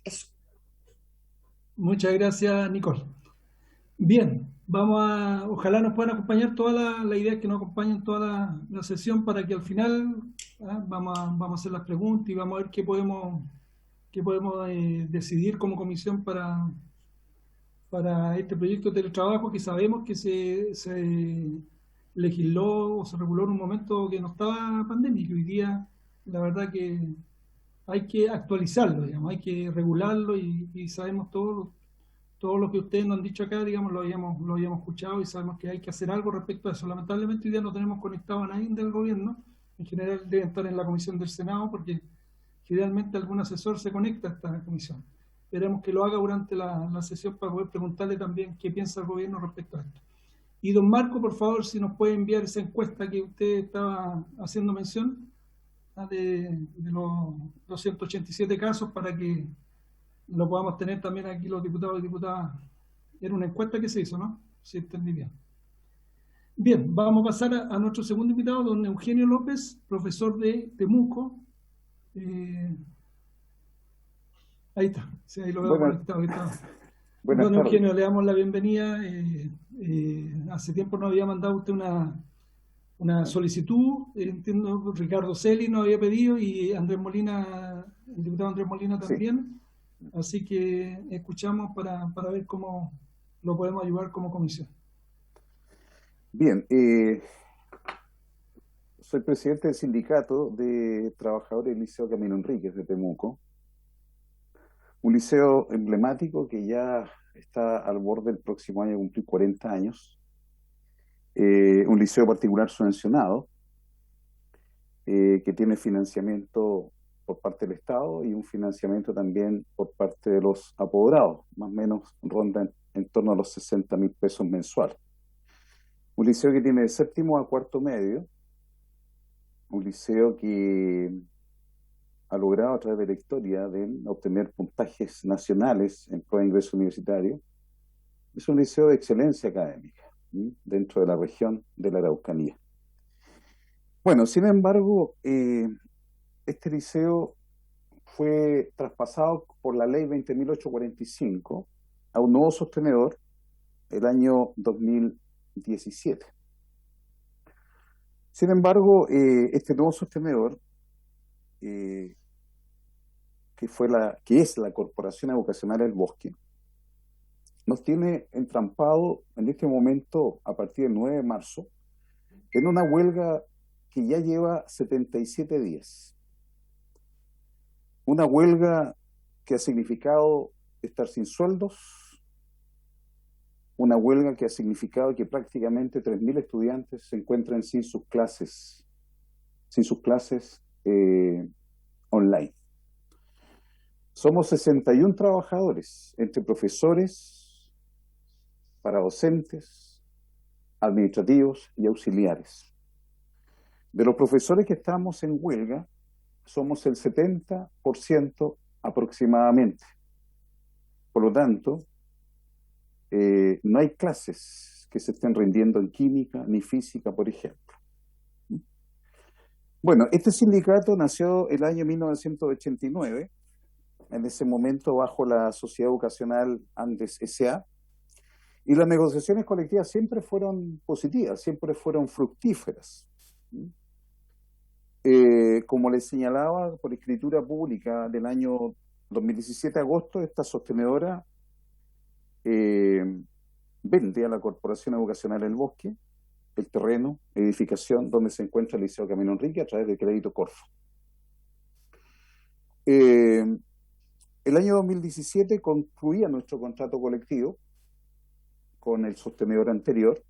Eso. Muchas gracias, Nicole. Bien, ojalá nos puedan acompañar todas las ideas que nos acompañen toda la sesión para que al final vamos a hacer las preguntas y vamos a ver qué podemos decidir como comisión para este proyecto de teletrabajo que sabemos que se legisló o se reguló en un momento que no estaba pandémico. Hoy día, la verdad que hay que actualizarlo, digamos, hay que regularlo y sabemos todo lo que ustedes nos han dicho acá, digamos, lo habíamos escuchado y sabemos que hay que hacer algo respecto a eso. Lamentablemente hoy día no tenemos conectado a nadie del gobierno, en general deben estar en la comisión del Senado porque generalmente algún asesor se conecta a esta comisión. Esperemos que lo haga durante la sesión para poder preguntarle también qué piensa el gobierno respecto a esto. Y don Marco, por favor, si nos puede enviar esa encuesta que usted estaba haciendo mención de los 287 casos para que lo podamos tener también aquí los diputados y diputadas. Era una encuesta que se hizo, ¿no? Si entendí bien. Bien, vamos a pasar a nuestro segundo invitado, don Eugenio López, profesor de Temuco. Ahí está, sí, ahí lo veo conectado. Don Eugenio, le damos la bienvenida. Hace tiempo nos había mandado usted una solicitud, entiendo, Ricardo Celi nos había pedido y Andrés Molina, el diputado Andrés Molina también. Sí. Así que escuchamos para ver cómo lo podemos ayudar como comisión. Bien, soy presidente del sindicato de trabajadores del Liceo Camilo Enríquez de Temuco, un liceo emblemático que ya está al borde del próximo año de cumplir 40 años, un liceo particular subvencionado, que tiene financiamiento por parte del Estado y un financiamiento también por parte de los apoderados, más o menos ronda en torno a los 60.000 pesos mensuales. Un liceo que tiene de séptimo a cuarto medio, un liceo que ha logrado a través de la historia de obtener puntajes nacionales en prueba de ingreso universitario. Es un liceo de excelencia académica dentro de la región de la Araucanía. Bueno, sin embargo, este liceo fue traspasado por la ley 20.845 a un nuevo sostenedor el año 2017. Sin embargo, este nuevo sostenedor, que es la Corporación Educacional El Bosque, nos tiene entrampado en este momento, a partir del 9 de marzo, en una huelga que ya lleva 77 días. Una huelga que ha significado estar sin sueldos, una huelga que ha significado que prácticamente 3.000 estudiantes se encuentran sin sus clases online. Somos 61 trabajadores, entre profesores, paradocentes, administrativos y auxiliares. De los profesores que estamos en huelga, somos el 70% aproximadamente. Por lo tanto, no hay clases que se estén rindiendo en química ni física, por ejemplo. Bueno, este sindicato nació el año 1989, en ese momento bajo la Sociedad Educacional Andes S.A., y las negociaciones colectivas siempre fueron positivas, siempre fueron fructíferas. Como les señalaba, por escritura pública del año 2017 agosto, esta sostenedora vende a la Corporación Educacional El Bosque el terreno, edificación donde se encuentra el Liceo Camilo Enríquez a través del crédito Corfo. El año 2017 concluía nuestro contrato colectivo con el sostenedor anterior.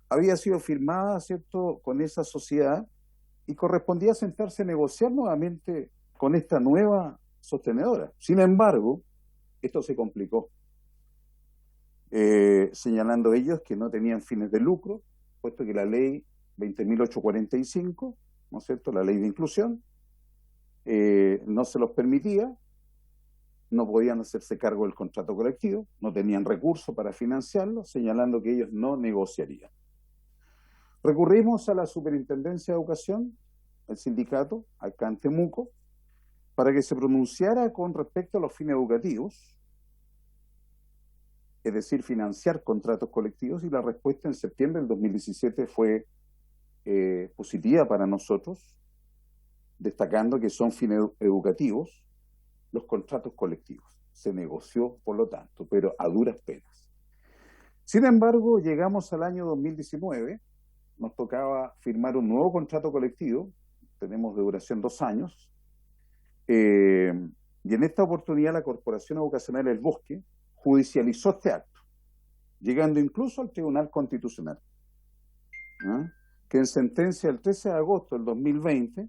Había sido firmada, ¿cierto?, con esa sociedad y correspondía sentarse a negociar nuevamente con esta nueva sostenedora. Sin embargo, esto se complicó, señalando ellos que no tenían fines de lucro, puesto que la ley 20.845, ¿no es cierto?, la ley de inclusión, no se los permitía, no podían hacerse cargo del contrato colectivo, no tenían recursos para financiarlo, señalando que ellos no negociarían. Recurrimos a la Superintendencia de Educación, el sindicato, acá en Temuco, para que se pronunciara con respecto a los fines educativos, es decir, financiar contratos colectivos, y la respuesta en septiembre del 2017 fue positiva para nosotros, destacando que son fines educativos los contratos colectivos. Se negoció, por lo tanto, pero a duras penas. Sin embargo, llegamos al año 2019, nos tocaba firmar un nuevo contrato colectivo, tenemos de duración 2 años, y en esta oportunidad la Corporación Educacional El Bosque judicializó este acto, llegando incluso al Tribunal Constitucional, ¿no?, que en sentencia del 13 de agosto del 2020,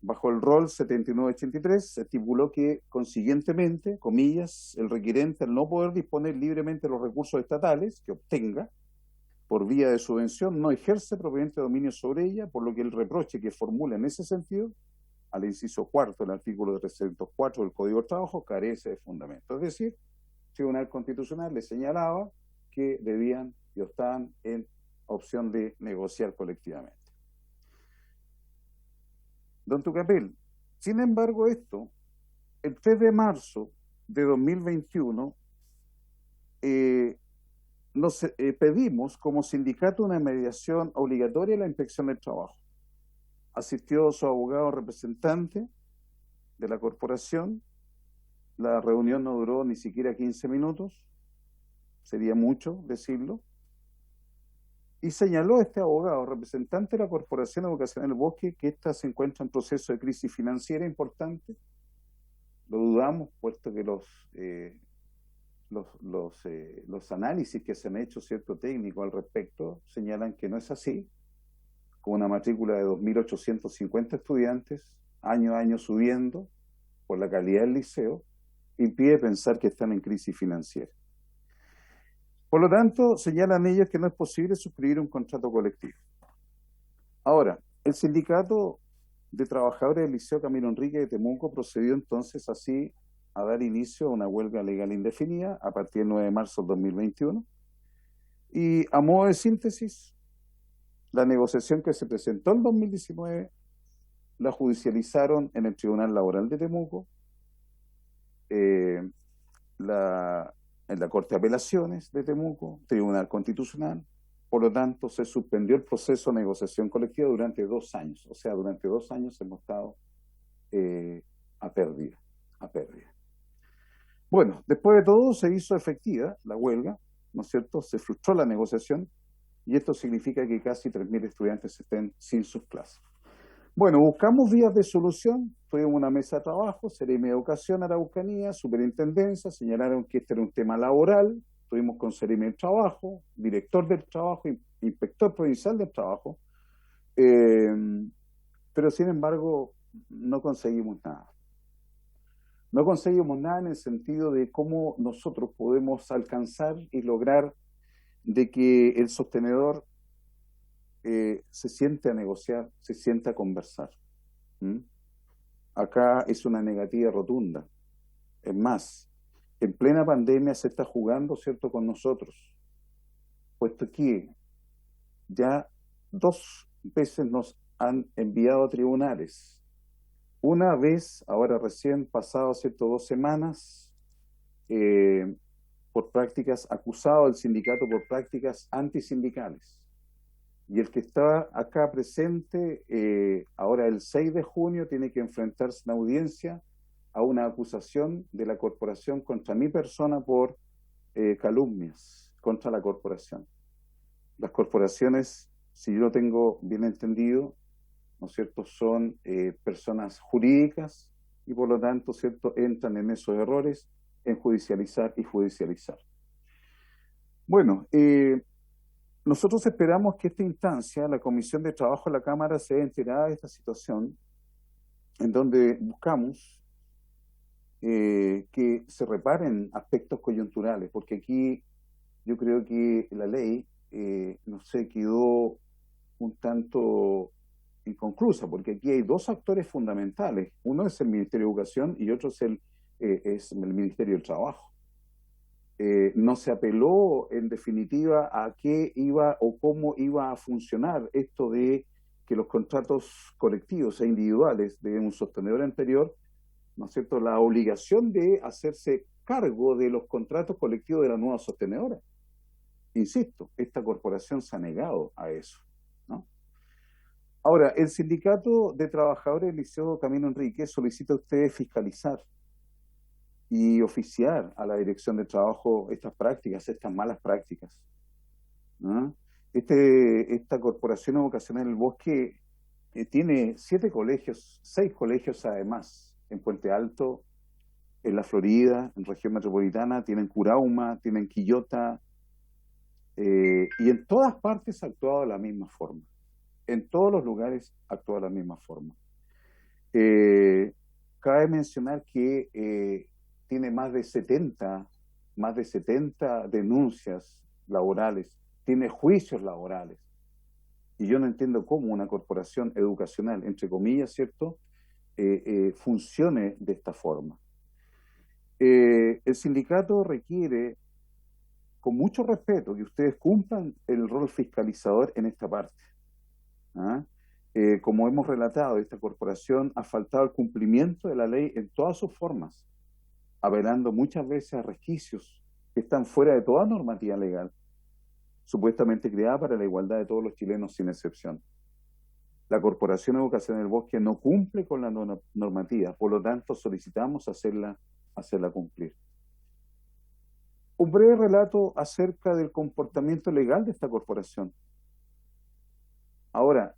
bajo el rol 7983, se estipuló que, consiguientemente, comillas, el requirente, al no poder disponer libremente de los recursos estatales que obtenga por vía de subvención, no ejerce propiamente dominio sobre ella, por lo que el reproche que formula en ese sentido, al inciso 4 del artículo 304 del Código del Trabajo, carece de fundamento. Es decir, el Tribunal Constitucional le señalaba que debían y estaban en opción de negociar colectivamente. Don Tucapel, sin embargo, esto, el 3 de marzo de 2021, nos pedimos como sindicato una mediación obligatoria a la Inspección del Trabajo. Asistió su abogado representante de la corporación. La reunión no duró ni siquiera 15 minutos, sería mucho decirlo. Y señaló este abogado representante de la Corporación Educacional del Bosque que ésta se encuentra en proceso de crisis financiera importante. Lo dudamos, puesto que los análisis que se han hecho, cierto, técnico al respecto, señalan que no es así, con una matrícula de 2.850 estudiantes, año a año subiendo, por la calidad del liceo, impide pensar que están en crisis financiera. Por lo tanto, señalan ellos que no es posible suscribir un contrato colectivo. Ahora, el sindicato de trabajadores del Liceo Camilo Enrique de Temuco procedió entonces así a dar inicio a una huelga legal indefinida a partir del 9 de marzo del 2021. Y a modo de síntesis, la negociación que se presentó en 2019 la judicializaron en el Tribunal Laboral de Temuco, en la Corte de Apelaciones de Temuco, Tribunal Constitucional. Por lo tanto, se suspendió el proceso de negociación colectiva durante 2 años. O sea, durante 2 años hemos estado a pérdida. Bueno, después de todo se hizo efectiva la huelga, ¿no es cierto? Se frustró la negociación y esto significa que casi 3.000 estudiantes estén sin sus clases. Bueno, buscamos vías de solución, tuvimos una mesa de trabajo, Seremi de Educación, Araucanía, Superintendencia, señalaron que este era un tema laboral, estuvimos con Seremi del Trabajo, director del trabajo, inspector provincial del trabajo, pero sin embargo no conseguimos nada. No conseguimos nada en el sentido de cómo nosotros podemos alcanzar y lograr de que el sostenedor se siente a negociar, se siente a conversar. Acá es una negativa rotunda. Es más, en plena pandemia se está jugando, ¿cierto?, con nosotros, puesto que ya 2 veces nos han enviado a tribunales. Una vez, ahora recién pasado, ¿cierto?, 2 semanas, por prácticas, acusado al sindicato por prácticas antisindicales. Y el que está acá presente, ahora el 6 de junio, tiene que enfrentarse en audiencia a una acusación de la corporación contra mi persona por calumnias contra la corporación. Las corporaciones, si yo lo tengo bien entendido, ¿no es cierto?, son personas jurídicas y por lo tanto, ¿cierto?, entran en esos errores en judicializar y judicializar. Bueno, nosotros esperamos que esta instancia, la Comisión de Trabajo de la Cámara, sea enterada de esta situación, en donde buscamos que se reparen aspectos coyunturales, porque aquí yo creo que la ley, no sé, quedó un tanto inconclusa, porque aquí hay dos actores fundamentales. Uno es el Ministerio de Educación y otro es el Ministerio del Trabajo. No se apeló, en definitiva, a qué iba o cómo iba a funcionar esto de que los contratos colectivos e individuales de un sostenedor anterior, ¿no es cierto?, la obligación de hacerse cargo de los contratos colectivos de la nueva sostenedora. Insisto, esta corporación se ha negado a eso, ¿no? Ahora, el Sindicato de Trabajadores del Liceo Camilo Enríquez solicita a ustedes fiscalizar y oficiar a la Dirección de Trabajo estas prácticas, estas malas prácticas, ¿no? Esta Corporación Educacional del Bosque tiene 7 colegios, 6 colegios además, en Puente Alto, en la Florida, en región metropolitana, tienen Curauma, tienen Quillota, y en todas partes ha actuado de la misma forma. En todos los lugares ha actuado de la misma forma. Cabe mencionar que tiene más de 70 denuncias laborales, tiene juicios laborales. Y yo no entiendo cómo una corporación educacional, entre comillas, ¿cierto?, funcione de esta forma. El sindicato requiere, con mucho respeto, que ustedes cumplan el rol fiscalizador en esta parte. ¿Ah? Como hemos relatado, esta corporación ha faltado el cumplimiento de la ley en todas sus formas, apelando muchas veces a resquicios que están fuera de toda normativa legal, supuestamente creada para la igualdad de todos los chilenos sin excepción. La Corporación Educación del Bosque no cumple con la normativa, por lo tanto solicitamos hacerla cumplir. Un breve relato acerca del comportamiento legal de esta corporación. Ahora,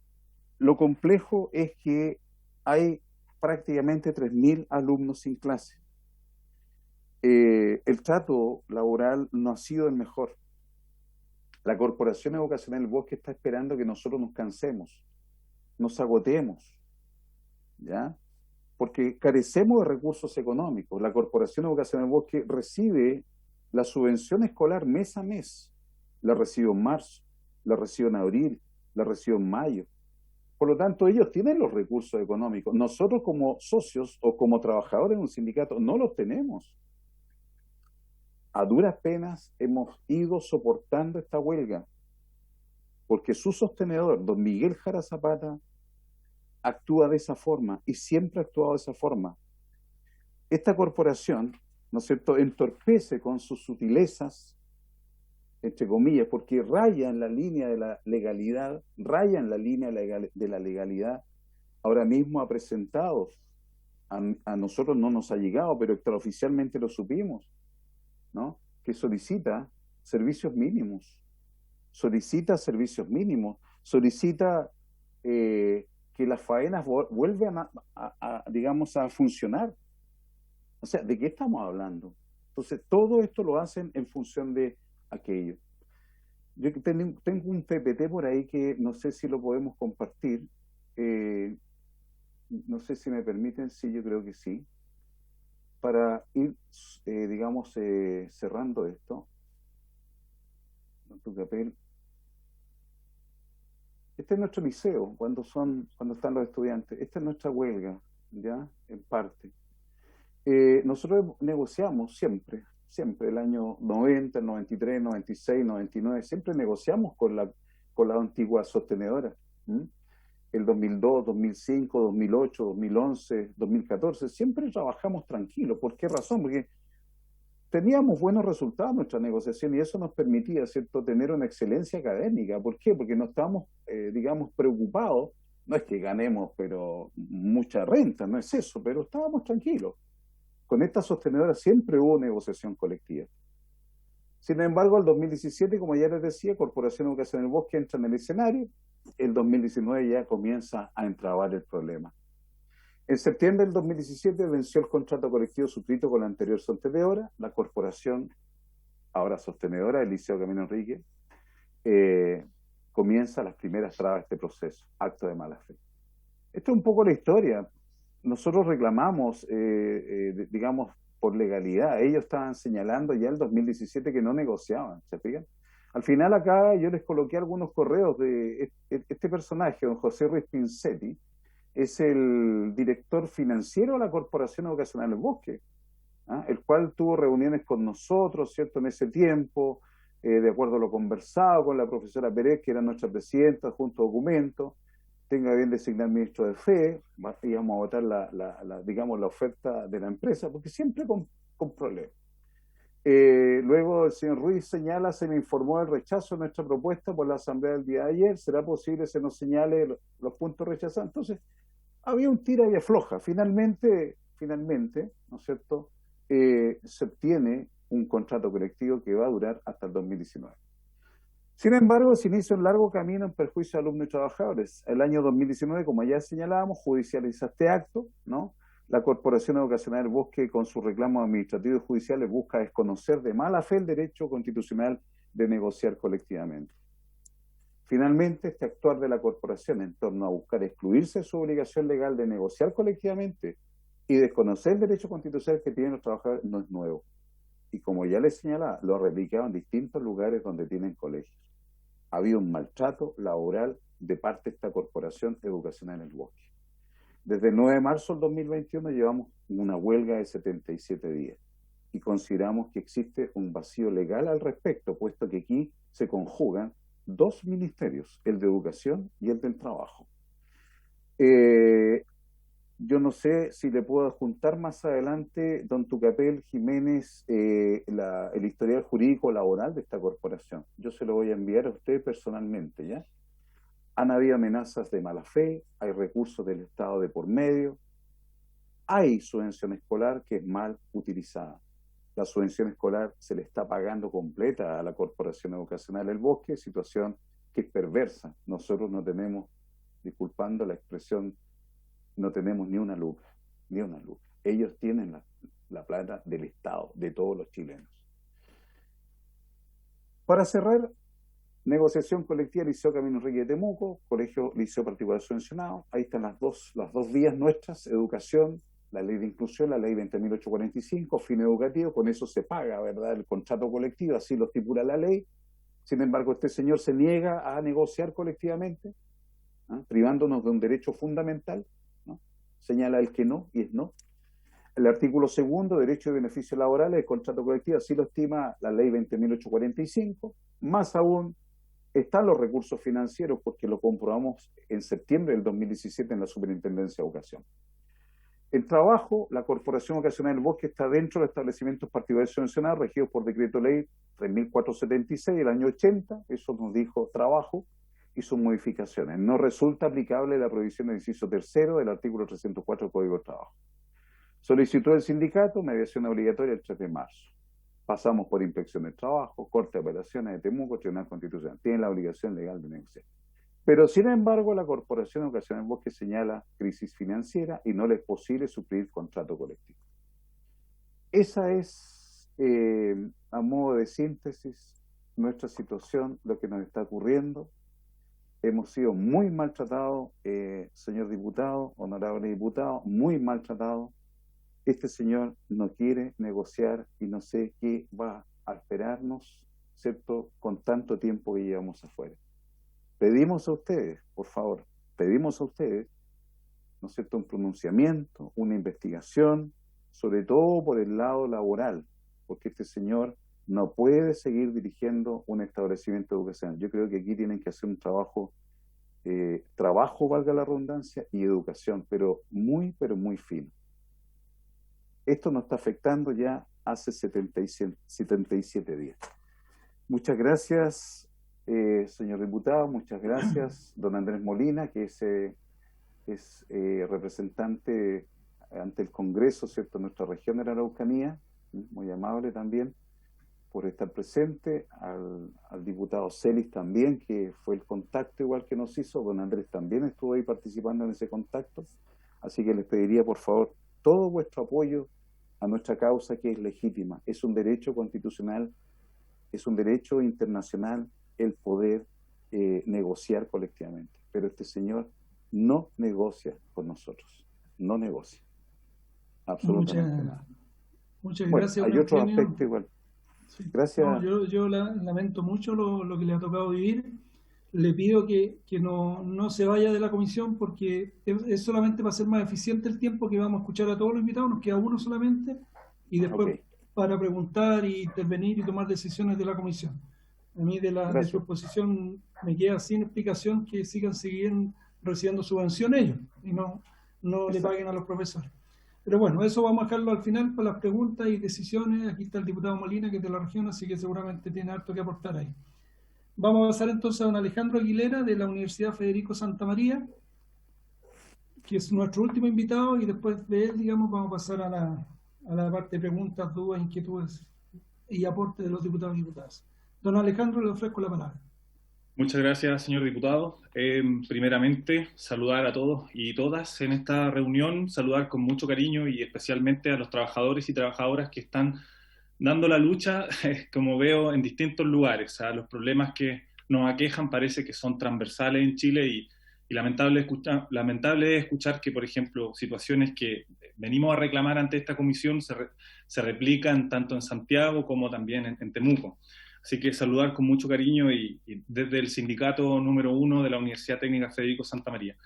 lo complejo es que hay prácticamente 3.000 alumnos sin clase. El trato laboral no ha sido el mejor. La Corporación Educacional del Bosque está esperando que nosotros nos cansemos, nos agotemos, ¿ya? Porque carecemos de recursos económicos. La Corporación Educacional del Bosque recibe la subvención escolar mes a mes. La recibe en marzo, la recibe en abril, la recibe en mayo. Por lo tanto, ellos tienen los recursos económicos. Nosotros como socios o como trabajadores de un sindicato no los tenemos. A duras penas hemos ido soportando esta huelga, porque su sostenedor, don Miguel Jara Zapata, actúa de esa forma y siempre ha actuado de esa forma. Esta corporación, ¿no es cierto?, entorpece con sus sutilezas, entre comillas, porque raya en la línea de la legalidad, raya en la línea de la legalidad. Ahora mismo ha presentado, a nosotros no nos ha llegado, pero extraoficialmente lo supimos, ¿no?, que solicita servicios mínimos, solicita que las faenas vuelvan digamos, a funcionar. O sea, ¿de qué estamos hablando? Entonces, todo esto lo hacen en función de aquello. Yo tengo un PPT por ahí que no sé si lo podemos compartir. No sé si me permiten, sí, yo creo que sí. Para ir, digamos, cerrando esto. Tu papel. Este es nuestro liceo, cuando están los estudiantes. Esta es nuestra huelga, ¿ya? En parte. Nosotros negociamos siempre, el año 90, 93, 96, 99, siempre negociamos con la antigua sostenedora. El 2002, 2005, 2008, 2011, 2014, siempre trabajamos tranquilos. ¿Por qué razón? Porque teníamos buenos resultados en nuestra negociación y eso nos permitía, ¿cierto?, tener una excelencia académica. ¿Por qué? Porque no estábamos, digamos, preocupados. No es que ganemos, pero mucha renta, no es eso, pero estábamos tranquilos. Con esta sostenedora siempre hubo negociación colectiva. Sin embargo, el 2017, como ya les decía, Corporación Educación del Bosque entra en el escenario. El 2019 ya comienza a entrabar el problema. En septiembre del 2017 venció el contrato colectivo suscrito con la anterior sostenedora, la corporación, ahora sostenedora del Liceo Camilo Enríquez, comienza las primeras trabas de este proceso, acto de mala fe. Esto es un poco la historia. nosotros reclamamos, digamos, por legalidad. Ellos estaban señalando ya el 2017 que no negociaban, ¿se fijan? Al final acá yo les coloqué algunos correos de este personaje, don José Ruiz Pincetti, es el director financiero de la Corporación Educacional del Bosque, ¿ah? El cual tuvo reuniones con nosotros, ¿cierto?, en ese tiempo, de acuerdo a lo conversado con la profesora Pérez, que era nuestra presidenta, junto a documentos. Tenga bien designar ministro de Fe, íbamos a votar digamos, la oferta de la empresa, porque siempre con problemas. Luego el señor Ruiz señala, se me informó del rechazo de nuestra propuesta por la asamblea del día de ayer, ¿será posible que se nos señale los puntos rechazados? Entonces, había un tira y afloja. Finalmente, ¿no es cierto?, se obtiene un contrato colectivo que va a durar hasta el 2019. Sin embargo, se inicia un largo camino en perjuicio de alumnos y trabajadores. El año 2019, como ya señalábamos, judicializa este acto, ¿no? La Corporación Educacional del Bosque, con sus reclamos administrativos y judiciales, busca desconocer de mala fe el derecho constitucional de negociar colectivamente. Finalmente, este actuar de la corporación en torno a buscar excluirse de su obligación legal de negociar colectivamente y desconocer el derecho constitucional que tienen los trabajadores no es nuevo. Y como ya les señalaba, lo ha replicado en distintos lugares donde tienen colegios. Había un maltrato laboral de parte de esta Corporación Educacional en el Bosque. Desde el 9 de marzo del 2021 llevamos una huelga de 77 días y consideramos que existe un vacío legal al respecto, puesto que aquí se conjugan dos ministerios, el de Educación y el del Trabajo. Yo no sé si le puedo adjuntar más adelante, don Tucapel Jiménez, el historial jurídico laboral de esta corporación. Yo se lo voy a enviar a usted personalmente, ¿ya? Han habido amenazas de mala fe, hay recursos del Estado de por medio, hay subvención escolar que es mal utilizada. La subvención escolar se le está pagando completa a la Corporación Educacional del Bosque, situación que es perversa. Nosotros no tenemos, disculpando la expresión, no tenemos ni una luca, ni una luca. Ellos tienen la plata del Estado, de todos los chilenos. Para cerrar, negociación colectiva Liceo Camino Enrique de Temuco, Colegio Liceo Particular Subvencionado. Ahí están las dos vías nuestras, educación, la ley de inclusión, la ley 20.845, fin educativo, con eso se paga, ¿verdad?, el contrato colectivo, así lo estipula la ley. Sin embargo, este señor se niega a negociar colectivamente, ¿ah?, privándonos de un derecho fundamental, ¿no? Señala el que no, y es no. El artículo segundo, derecho de beneficios laborales, el contrato colectivo, así lo estima la ley 20.845, más aún están los recursos financieros, porque lo comprobamos en septiembre del 2017 en la Superintendencia de Educación. El trabajo, la Corporación Educacional del Bosque está dentro de establecimientos particulares subvencionados regidos por Decreto Ley 3.476 del año 80, eso nos dijo trabajo, y sus modificaciones. No resulta aplicable la prohibición del inciso tercero del artículo 304 del Código de Trabajo. Solicitó el sindicato mediación obligatoria el 3 de marzo. Pasamos por inspección del trabajo, Corte de Apelaciones de Temuco, Tribunal Constitucional. Tienen la obligación legal de negociar. Pero, sin embargo, la Corporación Educacional del Bosque señala crisis financiera y no le es posible suplir contrato colectivo. Esa es, a modo de síntesis, nuestra situación, lo que nos está ocurriendo. Hemos sido muy maltratados, señor diputado, honorable diputado, muy maltratados. Este señor no quiere negociar y no sé qué va a esperarnos, ¿cierto?, con tanto tiempo que llevamos afuera. Pedimos a ustedes, por favor, pedimos a ustedes, ¿no es cierto?, un pronunciamiento, una investigación, sobre todo por el lado laboral, porque este señor no puede seguir dirigiendo un establecimiento educacional. Yo creo que aquí tienen que hacer un trabajo, valga la redundancia, y educación, pero muy fino. Esto nos está afectando ya hace 77 días. Muchas gracias, señor diputado, muchas gracias, don Andrés Molina, que es representante ante el Congreso, ¿cierto?, de nuestra región de la Araucanía, muy amable también por estar presente, al diputado Celis también, que fue el contacto igual que nos hizo, don Andrés también estuvo ahí participando en ese contacto, así que les pediría por favor todo vuestro apoyo a nuestra causa, que es legítima, es un derecho constitucional, es un derecho internacional el poder negociar colectivamente, pero este señor no negocia con nosotros. no negocia. Absolutamente nada. Muchas Bueno, gracias. hay otro Eugenio. aspecto igual. Sí. Gracias. No, yo lamento mucho lo que le ha tocado vivir. Le pido que no se vaya de la comisión porque es solamente para ser más eficiente el tiempo que vamos a escuchar a todos los invitados, nos queda uno solamente, y después Ok. para preguntar y intervenir y tomar decisiones de la comisión. A mí de Gracias. su exposición me queda sin explicación que sigan recibiendo subvención ellos y no le Exacto. paguen a los profesores. Pero bueno, eso vamos a dejarlo al final para las preguntas y decisiones. Aquí está el diputado Molina, que es de la región, así que seguramente tiene harto que aportar ahí. Vamos a pasar entonces a don Alejandro Aguilera, de la Universidad Federico Santa María, que es nuestro último invitado, y después de él, digamos, vamos a pasar a la parte de preguntas, dudas, inquietudes y aportes de los diputados y diputadas. Don Alejandro, le ofrezco la palabra. Muchas gracias, señor diputado. Primeramente, saludar a todos y todas en esta reunión, saludar con mucho cariño y especialmente a los trabajadores y trabajadoras que están dando la lucha, como veo, en distintos lugares. O sea, los problemas que nos aquejan parece que son transversales en Chile y lamentable es escuchar que, por ejemplo, situaciones que venimos a reclamar ante esta comisión se replican tanto en Santiago como también en Temuco. Así que saludar con mucho cariño y desde el sindicato número 1 de la Universidad Técnica Federico Santa María.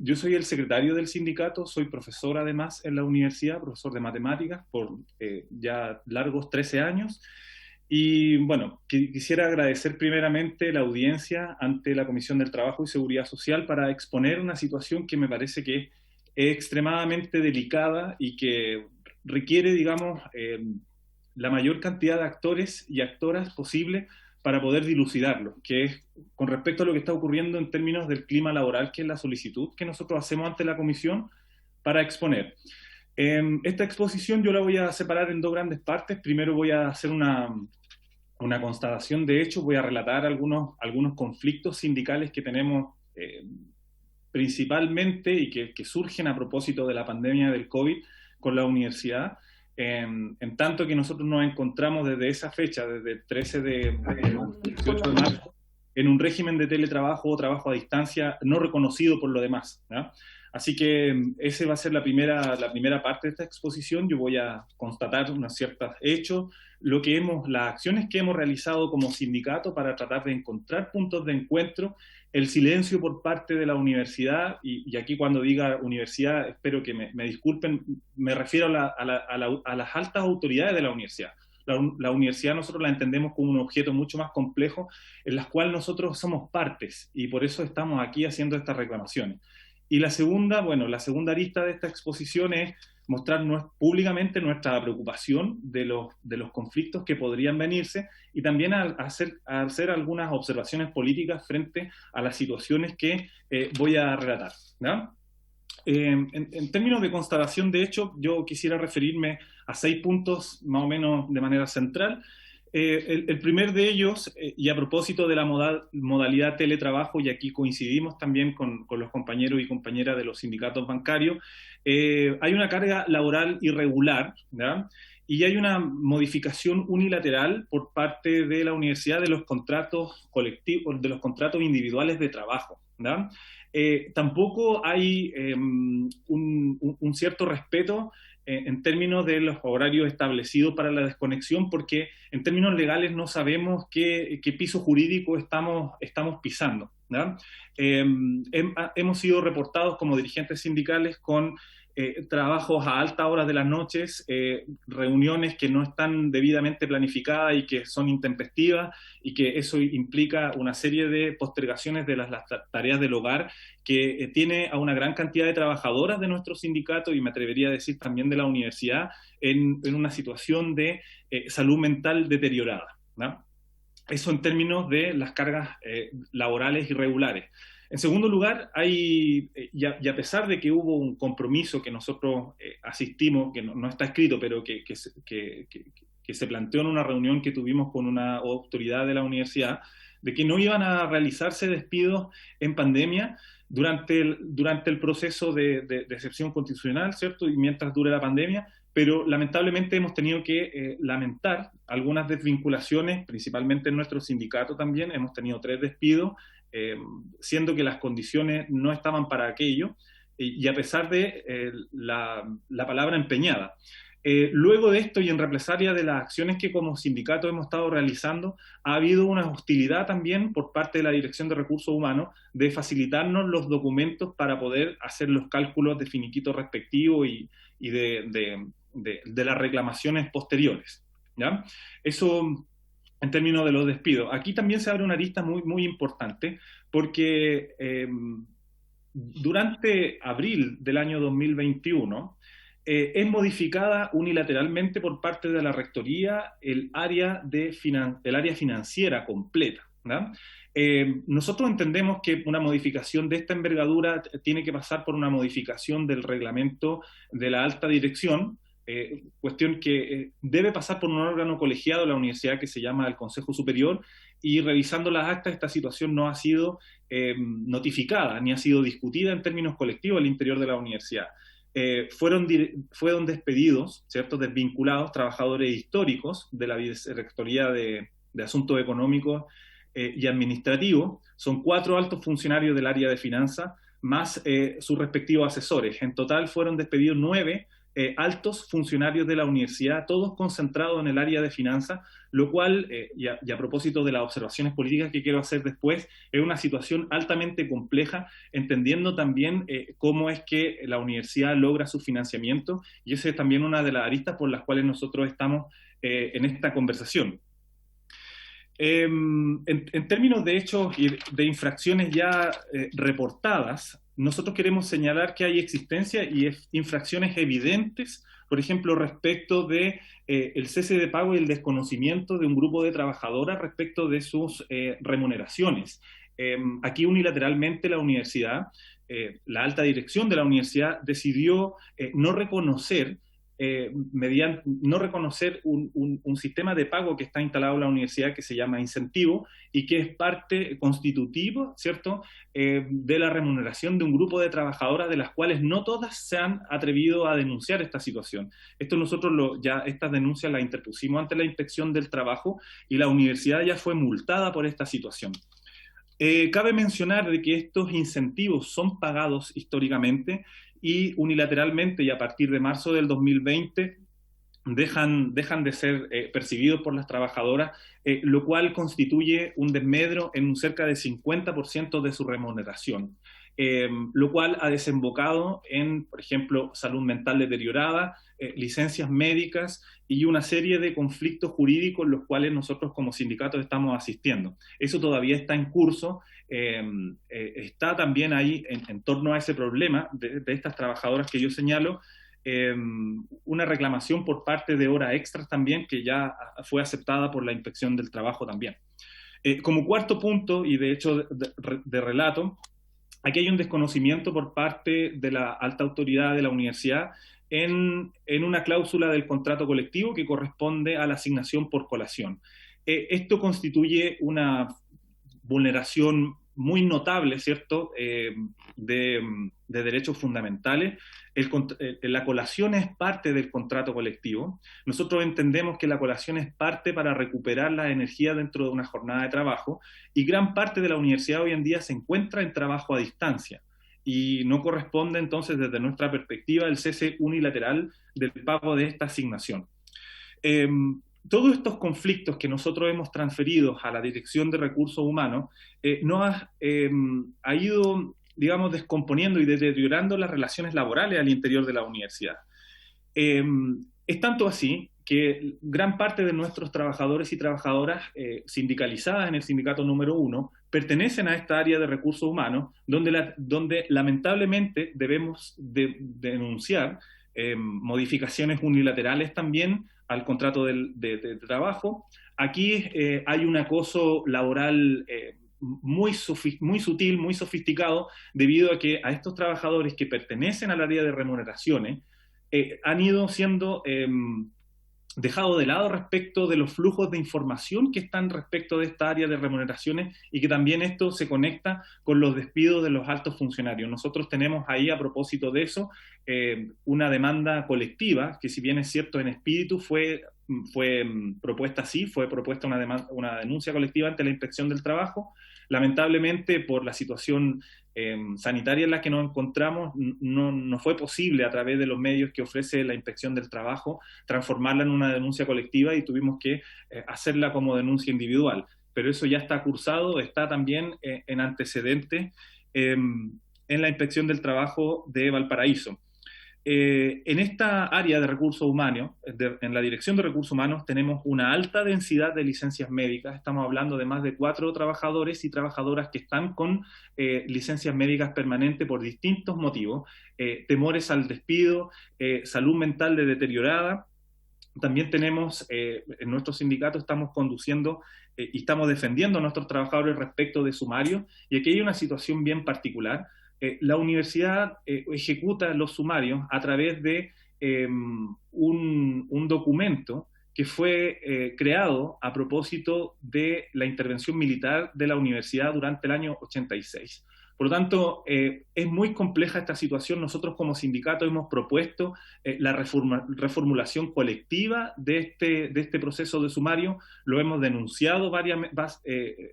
Yo soy el secretario del sindicato, soy profesor además en la universidad, profesor de matemáticas por ya largos 13 años. Y bueno, quisiera agradecer primeramente la audiencia ante la Comisión del Trabajo y Seguridad Social para exponer una situación que me parece que es extremadamente delicada y que requiere, digamos, la mayor cantidad de actores y actoras posible para poder dilucidarlo, que es con respecto a lo que está ocurriendo en términos del clima laboral, que es la solicitud que nosotros hacemos ante la comisión para exponer. Esta exposición yo la voy a separar en dos grandes partes. Primero voy a hacer una constatación de hechos, voy a relatar algunos conflictos sindicales que tenemos principalmente y que surgen a propósito de la pandemia del COVID con la universidad. En tanto que nosotros nos encontramos desde esa fecha, desde el 18 de marzo, en un régimen de teletrabajo o trabajo a distancia no reconocido por lo demás, ¿no? Así que esa va a ser la primera parte de esta exposición. Yo voy a constatar unos ciertos hechos, las acciones que hemos realizado como sindicato para tratar de encontrar puntos de encuentro, el silencio por parte de la universidad, y aquí cuando diga universidad, espero que me disculpen, me refiero a las altas autoridades de la universidad. La universidad nosotros la entendemos como un objeto mucho más complejo, en la cual nosotros somos partes, y por eso estamos aquí haciendo estas reclamaciones. Y la segunda arista de esta exposición es mostrar públicamente nuestra preocupación de los conflictos que podrían venirse y también hacer algunas observaciones políticas frente a las situaciones que voy a relatar, ¿no? En términos de constatación de hecho, yo quisiera referirme a 6 puntos más o menos de manera central. El primer de ellos, y a propósito de la modalidad teletrabajo, y aquí coincidimos también con los compañeros y compañeras de los sindicatos bancarios, hay una carga laboral irregular, ¿verdad? Y hay una modificación unilateral por parte de la universidad de los contratos colectivos, de los contratos individuales de trabajo, ¿verdad? Tampoco hay un cierto respeto en términos de los horarios establecidos para la desconexión, porque en términos legales no sabemos qué piso jurídico estamos pisando, ¿no? Hemos sido reportados como dirigentes sindicales con trabajos a altas horas de las noches, reuniones que no están debidamente planificadas y que son intempestivas, y que eso implica una serie de postergaciones de las tareas del hogar, que tiene a una gran cantidad de trabajadoras de nuestro sindicato, y me atrevería a decir también de la universidad, en una situación de salud mental deteriorada, ¿no? Eso en términos de las cargas laborales irregulares. En segundo lugar, y a pesar de que hubo un compromiso que nosotros asistimos, que no está escrito, pero que se planteó en una reunión que tuvimos con una autoridad de la universidad, de que no iban a realizarse despidos en pandemia durante el proceso de excepción constitucional, ¿cierto? Y mientras dure la pandemia, pero lamentablemente hemos tenido que lamentar algunas desvinculaciones, principalmente en nuestro sindicato también. Hemos tenido 3 despidos, siendo que las condiciones no estaban para aquello. y a pesar de la palabra empeñada. Luego de esto y en represalia de las acciones que como sindicato hemos estado realizando, ha habido una hostilidad también por parte de la Dirección de Recursos Humanos de facilitarnos los documentos para poder hacer los cálculos de finiquito respectivo y de las reclamaciones posteriores, ¿ya? Eso en términos de los despidos. Aquí también se abre una arista muy, muy importante porque durante abril del año 2021 es modificada unilateralmente por parte de la Rectoría el área financiera completa, ¿no? Nosotros entendemos que una modificación de esta envergadura tiene que pasar por una modificación del reglamento de la alta dirección, cuestión que debe pasar por un órgano colegiado de la universidad que se llama el Consejo Superior, y revisando las actas esta situación no ha sido notificada ni ha sido discutida en términos colectivos al interior de la universidad. Fueron despedidos, ¿cierto?, desvinculados trabajadores históricos de la Vicerrectoría de Asuntos Económicos y Administrativos. Son 4 altos funcionarios del área de finanzas, más sus respectivos asesores. En total fueron despedidos 9 altos funcionarios de la universidad, todos concentrados en el área de finanzas, lo cual, y a propósito de las observaciones políticas que quiero hacer después, es una situación altamente compleja, entendiendo también cómo es que la universidad logra su financiamiento, y esa es también una de las aristas por las cuales nosotros estamos en esta conversación. En términos de hechos y de infracciones ya reportadas, nosotros queremos señalar que hay existencia y infracciones evidentes, por ejemplo, respecto de el cese de pago y el desconocimiento de un grupo de trabajadoras respecto de sus remuneraciones. Aquí unilateralmente la universidad, la alta dirección de la universidad decidió no reconocer un sistema de pago que está instalado en la universidad que se llama incentivo y que es parte constitutiva, ¿cierto?, de la remuneración de un grupo de trabajadoras de las cuales no todas se han atrevido a denunciar esta situación. Esto nosotros estas denuncias las interpusimos ante la Inspección del Trabajo y la universidad ya fue multada por esta situación. Cabe mencionar de que estos incentivos son pagados históricamente y unilateralmente, y a partir de marzo del 2020, dejan de ser percibidos por las trabajadoras, lo cual constituye un desmedro en un cerca de 50% de su remuneración, lo cual ha desembocado en, por ejemplo, salud mental deteriorada, licencias médicas y una serie de conflictos jurídicos los cuales nosotros como sindicatos estamos asistiendo. Eso todavía está en curso. Está también ahí, en torno a ese problema de estas trabajadoras que yo señalo, una reclamación por parte de horas extras también, que ya fue aceptada por la Inspección del Trabajo también. Como cuarto punto, y de hecho de relato, aquí hay un desconocimiento por parte de la alta autoridad de la universidad en una cláusula del contrato colectivo que corresponde a la asignación por colación. Esto constituye una vulneración muy notable, ¿cierto?, de derechos fundamentales. La colación es parte del contrato colectivo. Nosotros entendemos que la colación es parte para recuperar la energía dentro de una jornada de trabajo, y gran parte de la universidad hoy en día se encuentra en trabajo a distancia, y no corresponde entonces desde nuestra perspectiva el cese unilateral del pago de esta asignación. Todos estos conflictos que nosotros hemos transferido a la Dirección de Recursos Humanos ha ido, digamos, descomponiendo y deteriorando las relaciones laborales al interior de la universidad. Es tanto así que gran parte de nuestros trabajadores y trabajadoras sindicalizadas en el sindicato número 1 pertenecen a esta área de recursos humanos, donde lamentablemente debemos denunciar modificaciones unilaterales también al contrato de trabajo. Aquí hay un acoso laboral muy sutil, muy sofisticado, debido a que a estos trabajadores que pertenecen al área de remuneraciones han ido siendo dejado de lado respecto de los flujos de información que están respecto de esta área de remuneraciones, y que también esto se conecta con los despidos de los altos funcionarios. Nosotros tenemos ahí, a propósito de eso, una demanda colectiva que, si bien es cierto en espíritu, fue propuesta así, fue propuesta una denuncia colectiva ante la Inspección del Trabajo. Lamentablemente, por la situación sanitaria en la que nos encontramos, no fue posible a través de los medios que ofrece la Inspección del Trabajo transformarla en una denuncia colectiva y tuvimos que hacerla como denuncia individual. Pero eso ya está cursado, está también en antecedentes en la Inspección del Trabajo de Valparaíso. En esta área de recursos humanos, en la Dirección de Recursos Humanos, tenemos una alta densidad de licencias médicas. Estamos hablando de más de 4 trabajadores y trabajadoras que están con licencias médicas permanentes por distintos motivos, temores al despido, salud mental deteriorada. También tenemos, en nuestro sindicato estamos conduciendo y estamos defendiendo a nuestros trabajadores respecto de sumarios, y aquí hay una situación bien particular. La universidad ejecuta los sumarios a través de un documento que fue creado a propósito de la intervención militar de la universidad durante el año 86. Por lo tanto, es muy compleja esta situación. Nosotros como sindicato hemos propuesto la reformulación colectiva de este proceso de sumario. Lo hemos denunciado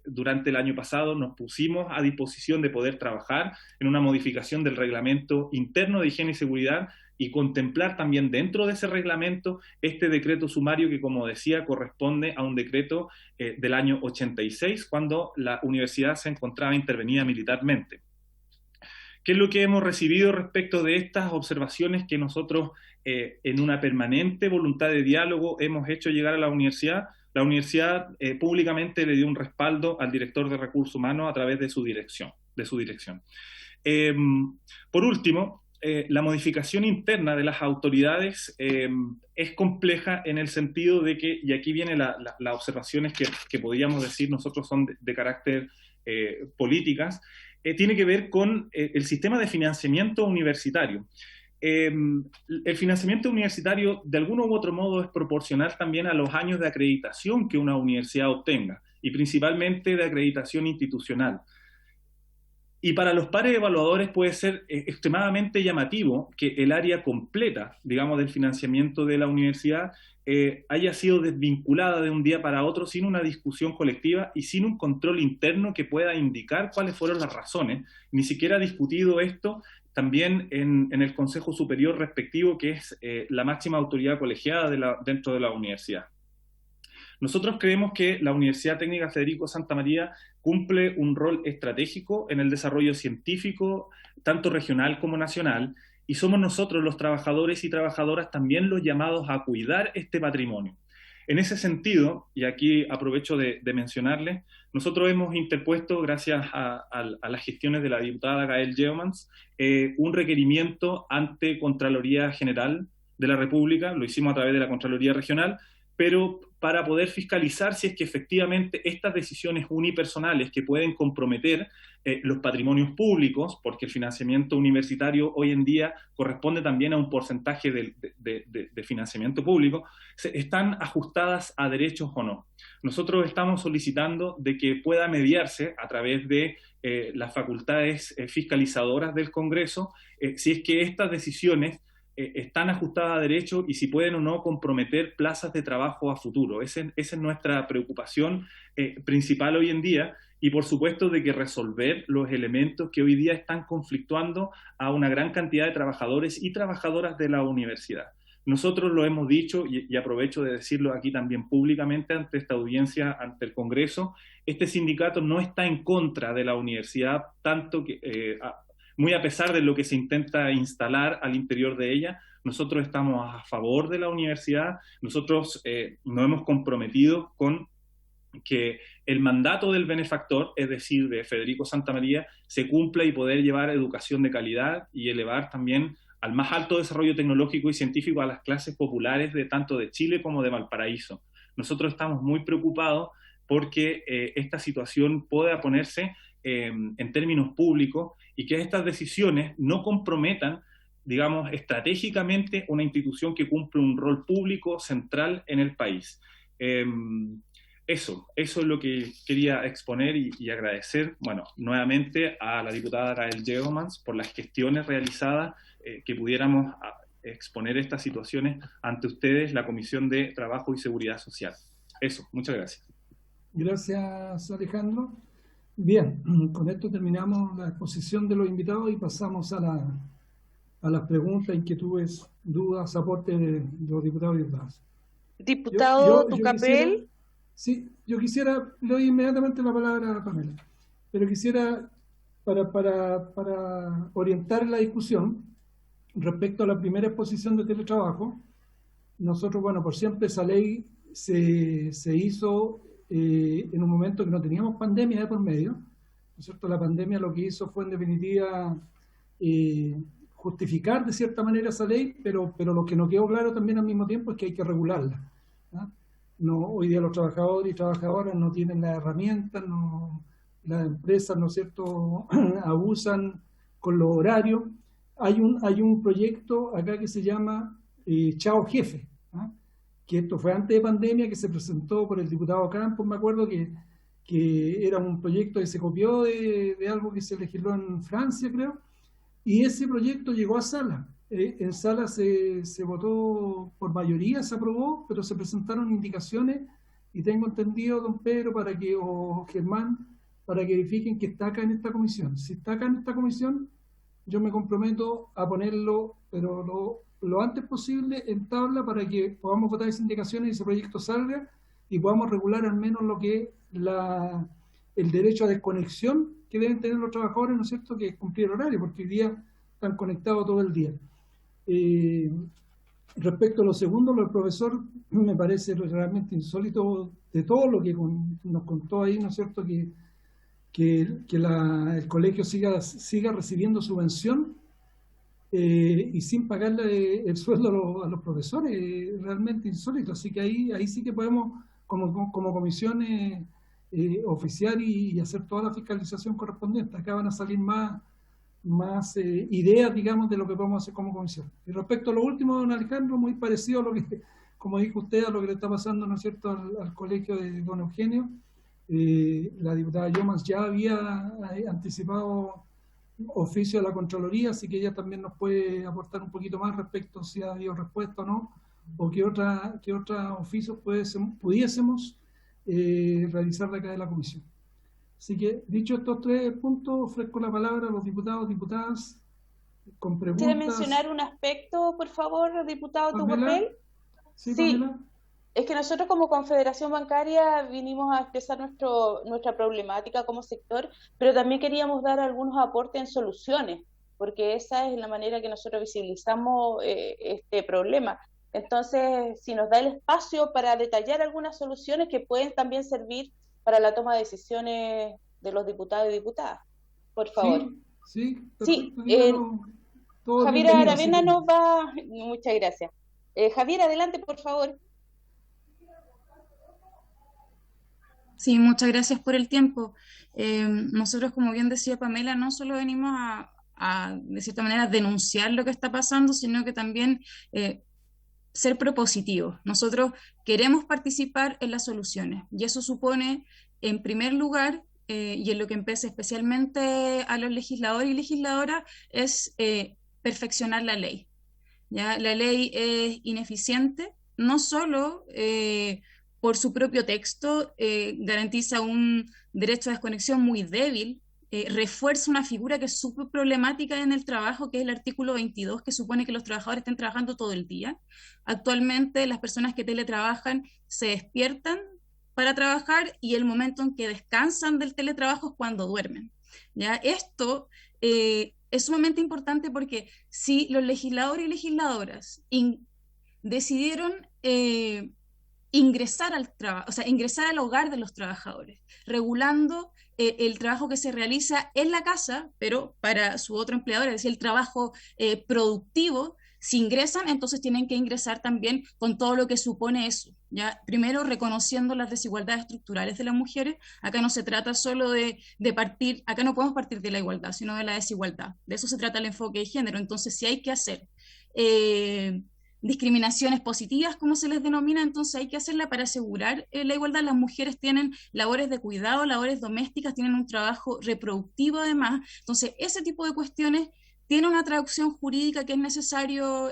durante el año pasado. Nos pusimos a disposición de poder trabajar en una modificación del reglamento interno de higiene y seguridad y contemplar también dentro de ese reglamento este decreto sumario que, como decía, corresponde a un decreto del año 86, cuando la universidad se encontraba intervenida militarmente. ¿Qué es lo que hemos recibido respecto de estas observaciones que nosotros, en una permanente voluntad de diálogo, hemos hecho llegar a la universidad? La universidad públicamente le dio un respaldo al director de Recursos Humanos a través de su dirección. Por último, la modificación interna de las autoridades es compleja en el sentido de que, y aquí vienen las observaciones que podríamos decir nosotros son de carácter políticas, tiene que ver con el sistema de financiamiento universitario. El financiamiento universitario, de alguno u otro modo, es proporcional también a los años de acreditación que una universidad obtenga, y principalmente de acreditación institucional. Y para los pares evaluadores puede ser extremadamente llamativo que el área completa, digamos, del financiamiento de la universidad haya sido desvinculada de un día para otro sin una discusión colectiva y sin un control interno que pueda indicar cuáles fueron las razones. Ni siquiera ha discutido esto también en el Consejo Superior respectivo, que es la máxima autoridad colegiada dentro de la universidad. Nosotros creemos que la Universidad Técnica Federico Santa María cumple un rol estratégico en el desarrollo científico, tanto regional como nacional, y somos nosotros los trabajadores y trabajadoras también los llamados a cuidar este patrimonio. En ese sentido, y aquí aprovecho de mencionarles, nosotros hemos interpuesto, gracias a las gestiones de la diputada Gael Geomans, un requerimiento ante Contraloría General de la República. Lo hicimos a través de la Contraloría Regional, pero para poder fiscalizar si es que efectivamente estas decisiones unipersonales que pueden comprometer los patrimonios públicos, porque el financiamiento universitario hoy en día corresponde también a un porcentaje de financiamiento público, están ajustadas a derechos o no. Nosotros estamos solicitando de que pueda mediarse a través de las facultades fiscalizadoras del Congreso, si es que estas decisiones están ajustadas a derecho y si pueden o no comprometer plazas de trabajo a futuro. Esa es nuestra preocupación principal hoy en día, y por supuesto de que resolver los elementos que hoy día están conflictuando a una gran cantidad de trabajadores y trabajadoras de la universidad. Nosotros lo hemos dicho, y aprovecho de decirlo aquí también públicamente ante esta audiencia, ante el Congreso, este sindicato no está en contra de la universidad, tanto que muy a pesar de lo que se intenta instalar al interior de ella. Nosotros estamos a favor de la universidad. Nosotros nos hemos comprometido con que el mandato del benefactor, es decir, de Federico Santa María, se cumpla y poder llevar educación de calidad y elevar también al más alto desarrollo tecnológico y científico a las clases populares de tanto de Chile como de Valparaíso. Nosotros estamos muy preocupados porque esta situación pueda ponerse en términos públicos y que estas decisiones no comprometan, digamos, estratégicamente una institución que cumple un rol público central en el país. Eso es lo que quería exponer y agradecer, bueno, nuevamente a la diputada Gael Geomans por las gestiones realizadas, que pudiéramos exponer estas situaciones ante ustedes, la Comisión de Trabajo y Seguridad Social. Eso, muchas gracias. Gracias, Alejandro. Bien, con esto terminamos la exposición de los invitados y pasamos a las preguntas, inquietudes, dudas, aportes de los diputados y diputadas. Diputado Tucapel. Sí, yo quisiera, le doy inmediatamente la palabra a Pamela, pero quisiera, para orientar la discusión respecto a la primera exposición de teletrabajo, nosotros, bueno, por siempre esa ley se hizo en un momento que no teníamos pandemia de por medio, ¿no es cierto? La pandemia lo que hizo fue en definitiva justificar de cierta manera esa ley, pero lo que nos quedó claro también al mismo tiempo es que hay que regularla, ¿no? No, hoy día los trabajadores y trabajadoras no tienen las herramientas, las empresas, ¿no es cierto?, abusan con los horarios. Hay un proyecto acá que se llama Chao Jefe, ¿no?, que esto fue antes de pandemia, que se presentó por el diputado Campos, me acuerdo que era un proyecto que se copió de algo que se legisló en Francia, creo, y ese proyecto llegó a sala. En sala se votó por mayoría, se aprobó, pero se presentaron indicaciones, y tengo entendido, don Pedro, o Germán, para que verifiquen que está acá en esta comisión. Si está acá en esta comisión, yo me comprometo a ponerlo, pero lo antes posible en tabla para que podamos votar esas indicaciones y ese proyecto salga y podamos regular al menos lo que es el derecho a desconexión que deben tener los trabajadores, ¿no es cierto?, que es cumplir el horario, porque hoy día están conectados todo el día. Respecto a lo segundo, lo del profesor, me parece realmente insólito de todo lo que nos contó ahí, ¿no es cierto?, que el colegio siga recibiendo subvención y sin pagarle el sueldo a los profesores, realmente insólito. Así que ahí sí que podemos, como comisión, oficiar y hacer toda la fiscalización correspondiente. Acá van a salir más ideas, digamos, de lo que podemos hacer como comisión. Y respecto a lo último, don Alejandro, muy parecido a lo que, como dijo usted, a lo que le está pasando, ¿no es cierto?, al colegio de don Eugenio. La diputada Yomas ya había anticipado oficio de la Contraloría, así que ella también nos puede aportar un poquito más respecto si ha habido respuesta o no, o qué otra oficios pudiésemos realizar de acá de la comisión. Así que, dicho estos 3 puntos, ofrezco la palabra a los diputados, diputadas, con preguntas. ¿Quiere mencionar un aspecto, por favor, diputado Tucapel? Sí, Pamela. Es que nosotros como Confederación Bancaria vinimos a expresar nuestra problemática como sector, pero también queríamos dar algunos aportes en soluciones, porque esa es la manera que nosotros visibilizamos este problema. Entonces, si nos da el espacio para detallar algunas soluciones que pueden también servir para la toma de decisiones de los diputados y diputadas, por favor. Sí. Javier Aravena nos va... Muchas gracias. Javier, adelante, por favor. Sí, muchas gracias por el tiempo. Nosotros, como bien decía Pamela, no solo venimos de cierta manera, denunciar lo que está pasando, sino que también ser propositivos. Nosotros queremos participar en las soluciones, y eso supone, en primer lugar, y en lo que empieza especialmente a los legisladores y legisladoras, es perfeccionar la ley. ¿Ya? La ley es ineficiente, no solo por su propio texto, garantiza un derecho a desconexión muy débil, refuerza una figura que es súper problemática en el trabajo, que es el artículo 22, que supone que los trabajadores estén trabajando todo el día. Actualmente las personas que teletrabajan se despiertan para trabajar y el momento en que descansan del teletrabajo es cuando duermen. ¿Ya? Esto es sumamente importante porque si los legisladores y legisladoras decidieron ingresar al hogar de los trabajadores, regulando el trabajo que se realiza en la casa, pero para su otro empleador, es decir, el trabajo productivo, si ingresan, entonces tienen que ingresar también con todo lo que supone eso. ¿Ya? Primero, reconociendo las desigualdades estructurales de las mujeres. Acá no se trata solo de partir, acá no podemos partir de la igualdad, sino de la desigualdad. De eso se trata el enfoque de género. Entonces, si hay que hacer discriminaciones positivas, como se les denomina, entonces hay que hacerla para asegurar la igualdad. Las mujeres tienen labores de cuidado, labores domésticas, tienen un trabajo reproductivo además. Entonces, ese tipo de cuestiones tiene una traducción jurídica que es necesario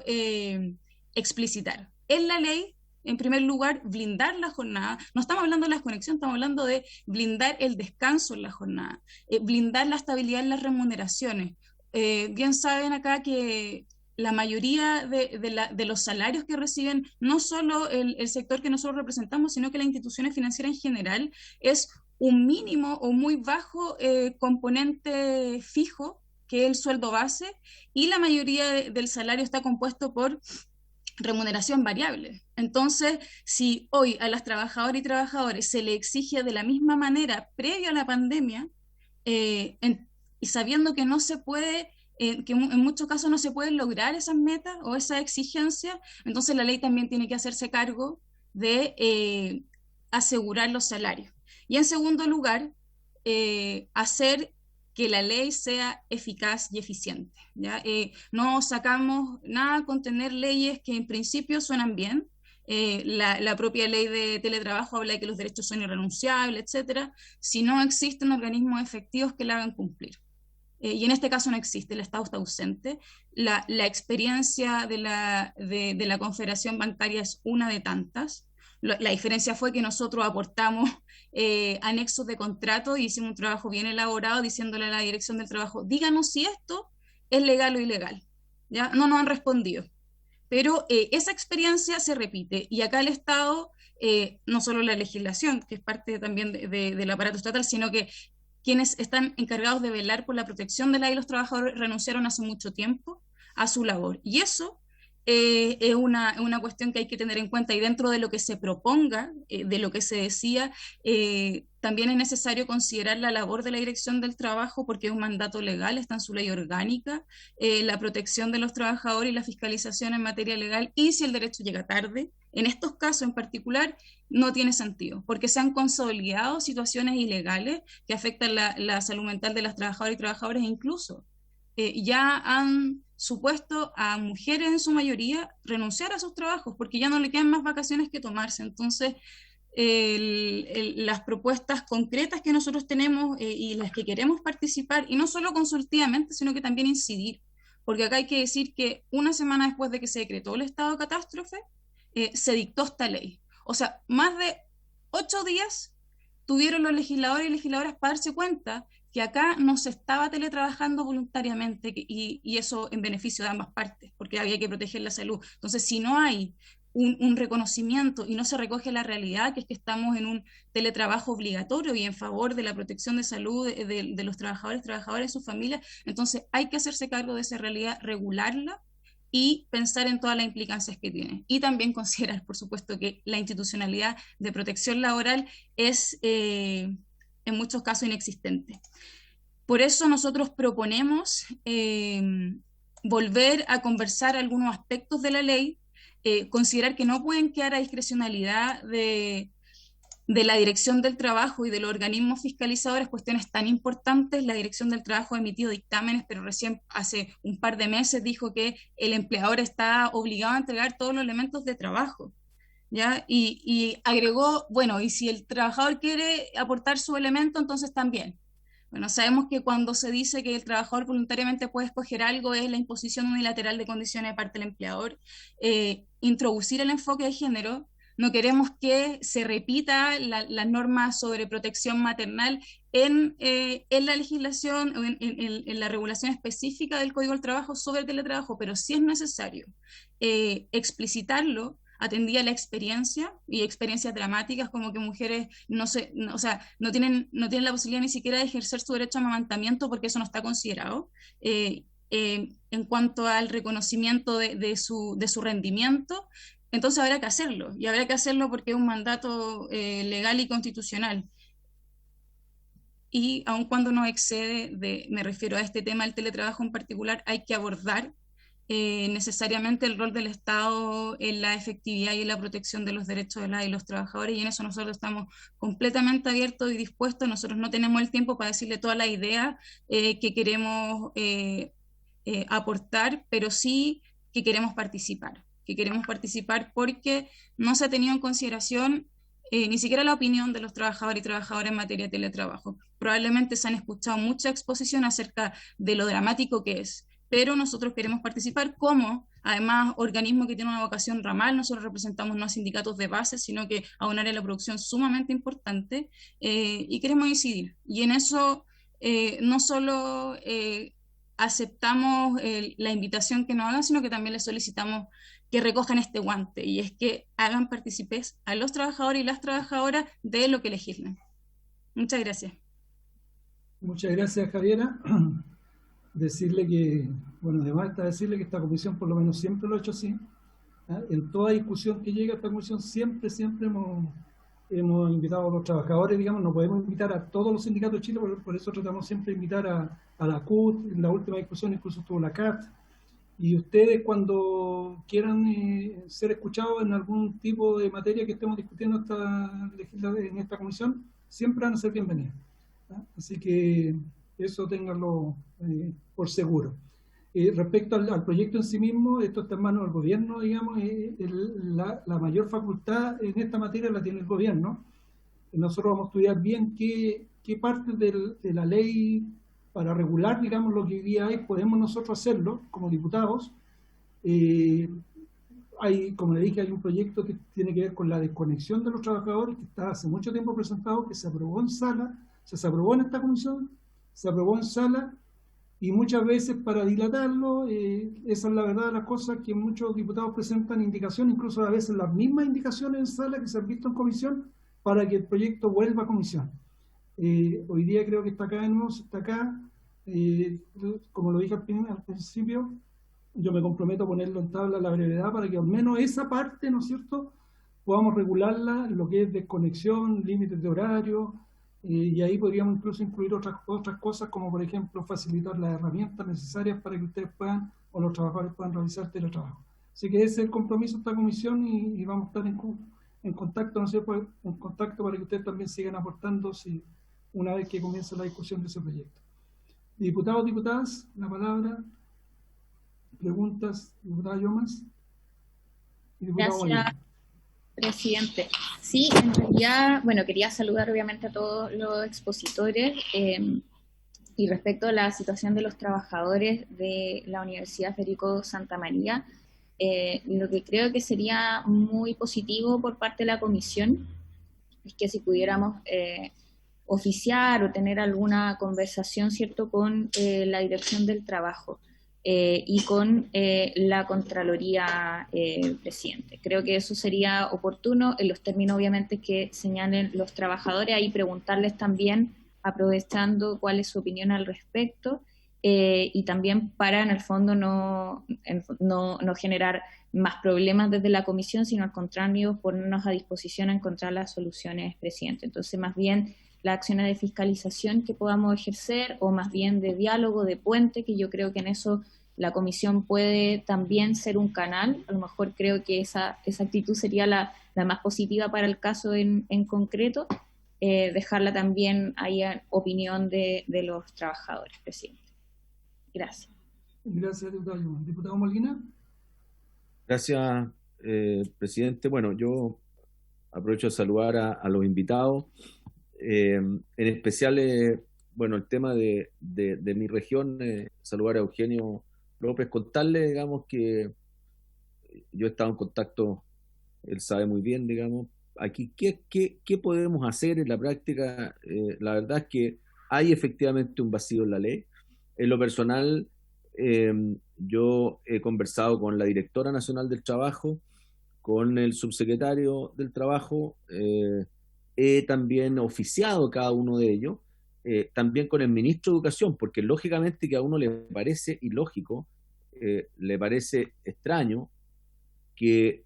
explicitar en la ley en primer lugar, blindar la jornada. No estamos hablando de la desconexión, estamos hablando de blindar el descanso en la jornada, blindar la estabilidad en las remuneraciones. Bien saben acá que la mayoría de los salarios que reciben, no solo el sector que nosotros representamos, sino que las instituciones financieras en general, es un mínimo o muy bajo componente fijo, que es el sueldo base, y la mayoría del salario está compuesto por remuneración variable. Entonces, si hoy a las trabajadoras y trabajadores se le exige de la misma manera previo a la pandemia, y sabiendo que no se puede, que en muchos casos no se pueden lograr esas metas o esas exigencias, entonces la ley también tiene que hacerse cargo de asegurar los salarios. Y en segundo lugar, hacer que la ley sea eficaz y eficiente, ¿ya? No sacamos nada con tener leyes que en principio suenan bien. La propia ley de teletrabajo habla de que los derechos son irrenunciables, etcétera, si no existen organismos efectivos que la hagan cumplir. Y en este caso no existe, el Estado está ausente. La experiencia de la Confederación Bancaria es una de tantas. La diferencia fue que nosotros aportamos anexos de contrato y hicimos un trabajo bien elaborado diciéndole a la Dirección del Trabajo, díganos si esto es legal o ilegal. ¿Ya? No nos han respondido. Pero esa experiencia se repite y acá el Estado, no solo la legislación, que es parte también del aparato estatal, sino que quienes están encargados de velar por la protección de la y los trabajadores renunciaron hace mucho tiempo a su labor. Y eso es una cuestión que hay que tener en cuenta, y dentro de lo que se proponga, de lo que se decía, también es necesario considerar la labor de la Dirección del Trabajo, porque es un mandato legal, está en su ley orgánica, la protección de los trabajadores y la fiscalización en materia legal, y si el derecho llega tarde, en estos casos en particular, no tiene sentido, porque se han consolidado situaciones ilegales que afectan la salud mental de las trabajadoras y trabajadores, e incluso ya han supuesto a mujeres en su mayoría renunciar a sus trabajos porque ya no le quedan más vacaciones que tomarse. Entonces, las propuestas concretas que nosotros tenemos y las que queremos participar, y no solo consultivamente, sino que también incidir, porque acá hay que decir que una semana después de que se decretó el estado de catástrofe, se dictó esta ley. O sea, más de 8 días tuvieron los legisladores y legisladoras para darse cuenta que acá no se estaba teletrabajando voluntariamente y eso en beneficio de ambas partes, porque había que proteger la salud. Entonces, si no hay un reconocimiento y no se recoge la realidad, que es que estamos en un teletrabajo obligatorio y en favor de la protección de salud de los trabajadores y sus familias, entonces hay que hacerse cargo de esa realidad, regularla y pensar en todas las implicancias que tiene. Y también considerar, por supuesto, que la institucionalidad de protección laboral es en muchos casos inexistente. Por eso nosotros proponemos volver a conversar algunos aspectos de la ley, considerar que no pueden quedar a discrecionalidad de la Dirección del Trabajo y de los organismos fiscalizadores cuestiones tan importantes. La Dirección del Trabajo ha emitido dictámenes, pero recién hace un par de meses dijo que el empleador está obligado a entregar todos los elementos de trabajo, ¿ya? Y agregó, bueno, y si el trabajador quiere aportar su elemento, entonces también. Bueno, sabemos que cuando se dice que el trabajador voluntariamente puede escoger algo es la imposición unilateral de condiciones de parte del empleador. Introducir el enfoque de género, no queremos que se repita las normas sobre protección maternal en la legislación, en la regulación específica del Código del Trabajo sobre el teletrabajo, pero sí es necesario explicitarlo, atendía la experiencia y experiencias dramáticas como que mujeres no tienen la posibilidad ni siquiera de ejercer su derecho a amamantamiento porque eso no está considerado. En cuanto al reconocimiento de su rendimiento, entonces habrá que hacerlo, y habrá que hacerlo porque es un mandato legal y constitucional. Y aun cuando no excede, me refiero a este tema del teletrabajo en particular, hay que abordar necesariamente el rol del Estado en la efectividad y en la protección de los derechos de las y los trabajadores, y en eso nosotros estamos completamente abiertos y dispuestos. Nosotros no tenemos el tiempo para decirle toda la idea que queremos aportar, pero sí que queremos participar porque no se ha tenido en consideración ni siquiera la opinión de los trabajadores y trabajadoras en materia de teletrabajo. Probablemente se han escuchado mucha exposición acerca de lo dramático que es, pero nosotros queremos participar como además organismo que tiene una vocación ramal. Nosotros representamos no a sindicatos de base, sino que a un área de la producción sumamente importante, y queremos incidir. Y en eso no solo aceptamos la invitación que nos hagan, sino que también les solicitamos que recojan este guante, y es que hagan partícipes a los trabajadores y las trabajadoras de lo que legislan. Muchas gracias. Muchas gracias, Javiera. Decirle que, bueno, además está decirle que esta comisión por lo menos siempre lo ha hecho así. En toda discusión que llega a esta comisión siempre hemos invitado a los trabajadores, digamos, no podemos invitar a todos los sindicatos de Chile, por eso tratamos siempre de invitar a la CUT. En la última discusión incluso estuvo la CAT, y ustedes cuando quieran ser escuchados en algún tipo de materia que estemos discutiendo en esta comisión, siempre van a ser bienvenidos. Así que eso ténganlo por seguro. Respecto al proyecto en sí mismo, esto está en manos del gobierno, digamos, la mayor facultad en esta materia la tiene el gobierno. Nosotros vamos a estudiar bien qué parte de la ley para regular, digamos, lo que hoy día hay, podemos nosotros hacerlo como diputados. Como le dije, hay un proyecto que tiene que ver con la desconexión de los trabajadores, que está hace mucho tiempo presentado, que se aprobó en sala, se aprobó en esta comisión, se aprobó en sala, y muchas veces para dilatarlo, esa es la verdad de las cosas, que muchos diputados presentan indicaciones, incluso a veces las mismas indicaciones en sala que se han visto en comisión, para que el proyecto vuelva a comisión. Hoy día creo que está acá de nuevo, está acá, como lo dije al principio, yo me comprometo a ponerlo en tabla a la brevedad para que al menos esa parte, ¿no es cierto?, podamos regularla, lo que es desconexión, límites de horario, y ahí podríamos incluso incluir otras cosas, como por ejemplo facilitar las herramientas necesarias para que ustedes puedan, o los trabajadores puedan realizar teletrabajo. Así que ese es el compromiso de esta comisión, y vamos a estar en contacto, ¿no sé, en contacto para que ustedes también sigan aportando una vez que comience la discusión de ese proyecto. Diputados, diputadas, la palabra. Preguntas, diputada Yomas. Gracias, presidente. Sí, en realidad, bueno, quería saludar obviamente a todos los expositores, y respecto a la situación de los trabajadores de la Universidad Federico Santa María, lo que creo que sería muy positivo por parte de la comisión es que si pudiéramos oficiar o tener alguna conversación, ¿cierto?, con la Dirección del Trabajo y con la Contraloría, presidente. Creo que eso sería oportuno en los términos, obviamente, que señalen los trabajadores, ahí preguntarles también, aprovechando cuál es su opinión al respecto, y también para, en el fondo, no generar más problemas desde la comisión, sino al contrario, ponernos a disposición a encontrar las soluciones, presidente. Entonces, más bien, las acciones de fiscalización que podamos ejercer, o más bien de diálogo, de puente, que yo creo que en eso la comisión puede también ser un canal. A lo mejor creo que esa actitud sería la más positiva para el caso en concreto, dejarla también ahí a opinión de los trabajadores, presidente. Gracias. Gracias, diputado. Diputado Molina. Gracias, presidente. Bueno, yo aprovecho de saludar a los invitados. En especial, bueno, el tema de mi región, saludar a Eugenio López, contarle, digamos, que yo he estado en contacto, él sabe muy bien, digamos, aquí, ¿qué podemos hacer en la práctica? La verdad es que hay efectivamente un vacío en la ley. En lo personal, yo he conversado con la Directora Nacional del Trabajo, con el Subsecretario del Trabajo, he también oficiado cada uno de ellos, también con el Ministro de Educación, porque lógicamente que a uno le parece ilógico, le parece extraño que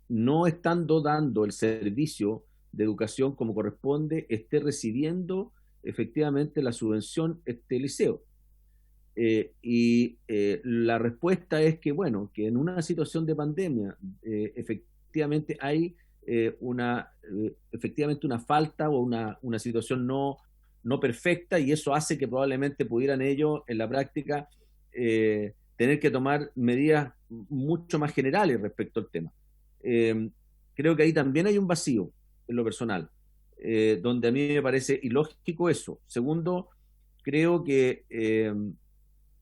no estando dando el servicio de educación como corresponde, esté recibiendo efectivamente la subvención este liceo. La respuesta es que, bueno, que en una situación de pandemia efectivamente hay efectivamente una falta o una situación no perfecta, y eso hace que probablemente pudieran ellos en la práctica tener que tomar medidas mucho más generales respecto al tema. Creo que ahí también hay un vacío en lo personal, donde a mí me parece ilógico eso. Segundo, creo que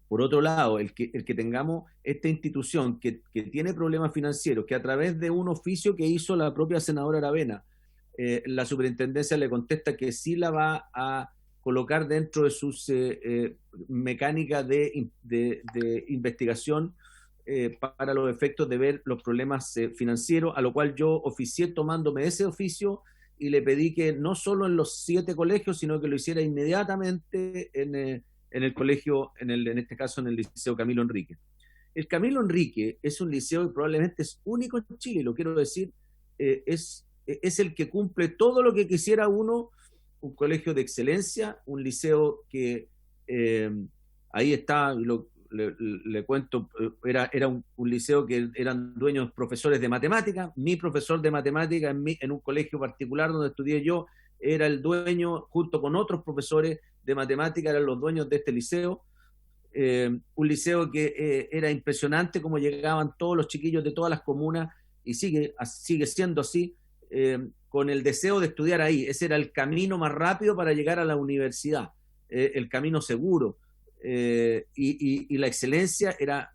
Por otro lado, el que tengamos esta institución que tiene problemas financieros, que a través de un oficio que hizo la propia senadora Aravena, la superintendencia le contesta que sí la va a colocar dentro de sus mecánicas de investigación para los efectos de ver los problemas financieros, a lo cual yo oficié tomándome ese oficio y le pedí que no solo en los 7 colegios, sino que lo hiciera inmediatamente en el colegio, en este caso en el Liceo Camilo Enrique. El Camilo Enrique es un liceo que probablemente es único en Chile, lo quiero decir, es el que cumple todo lo que quisiera uno, un colegio de excelencia, un liceo que ahí está, le cuento, era un liceo que eran dueños profesores de matemática. Mi profesor de matemática en un colegio particular donde estudié yo era el dueño, junto con otros profesores de matemática, eran los dueños de este liceo. Un liceo que era impresionante como llegaban todos los chiquillos de todas las comunas, y sigue siendo así, con el deseo de estudiar ahí. Ese era el camino más rápido para llegar a la universidad, el camino seguro. Y la excelencia era,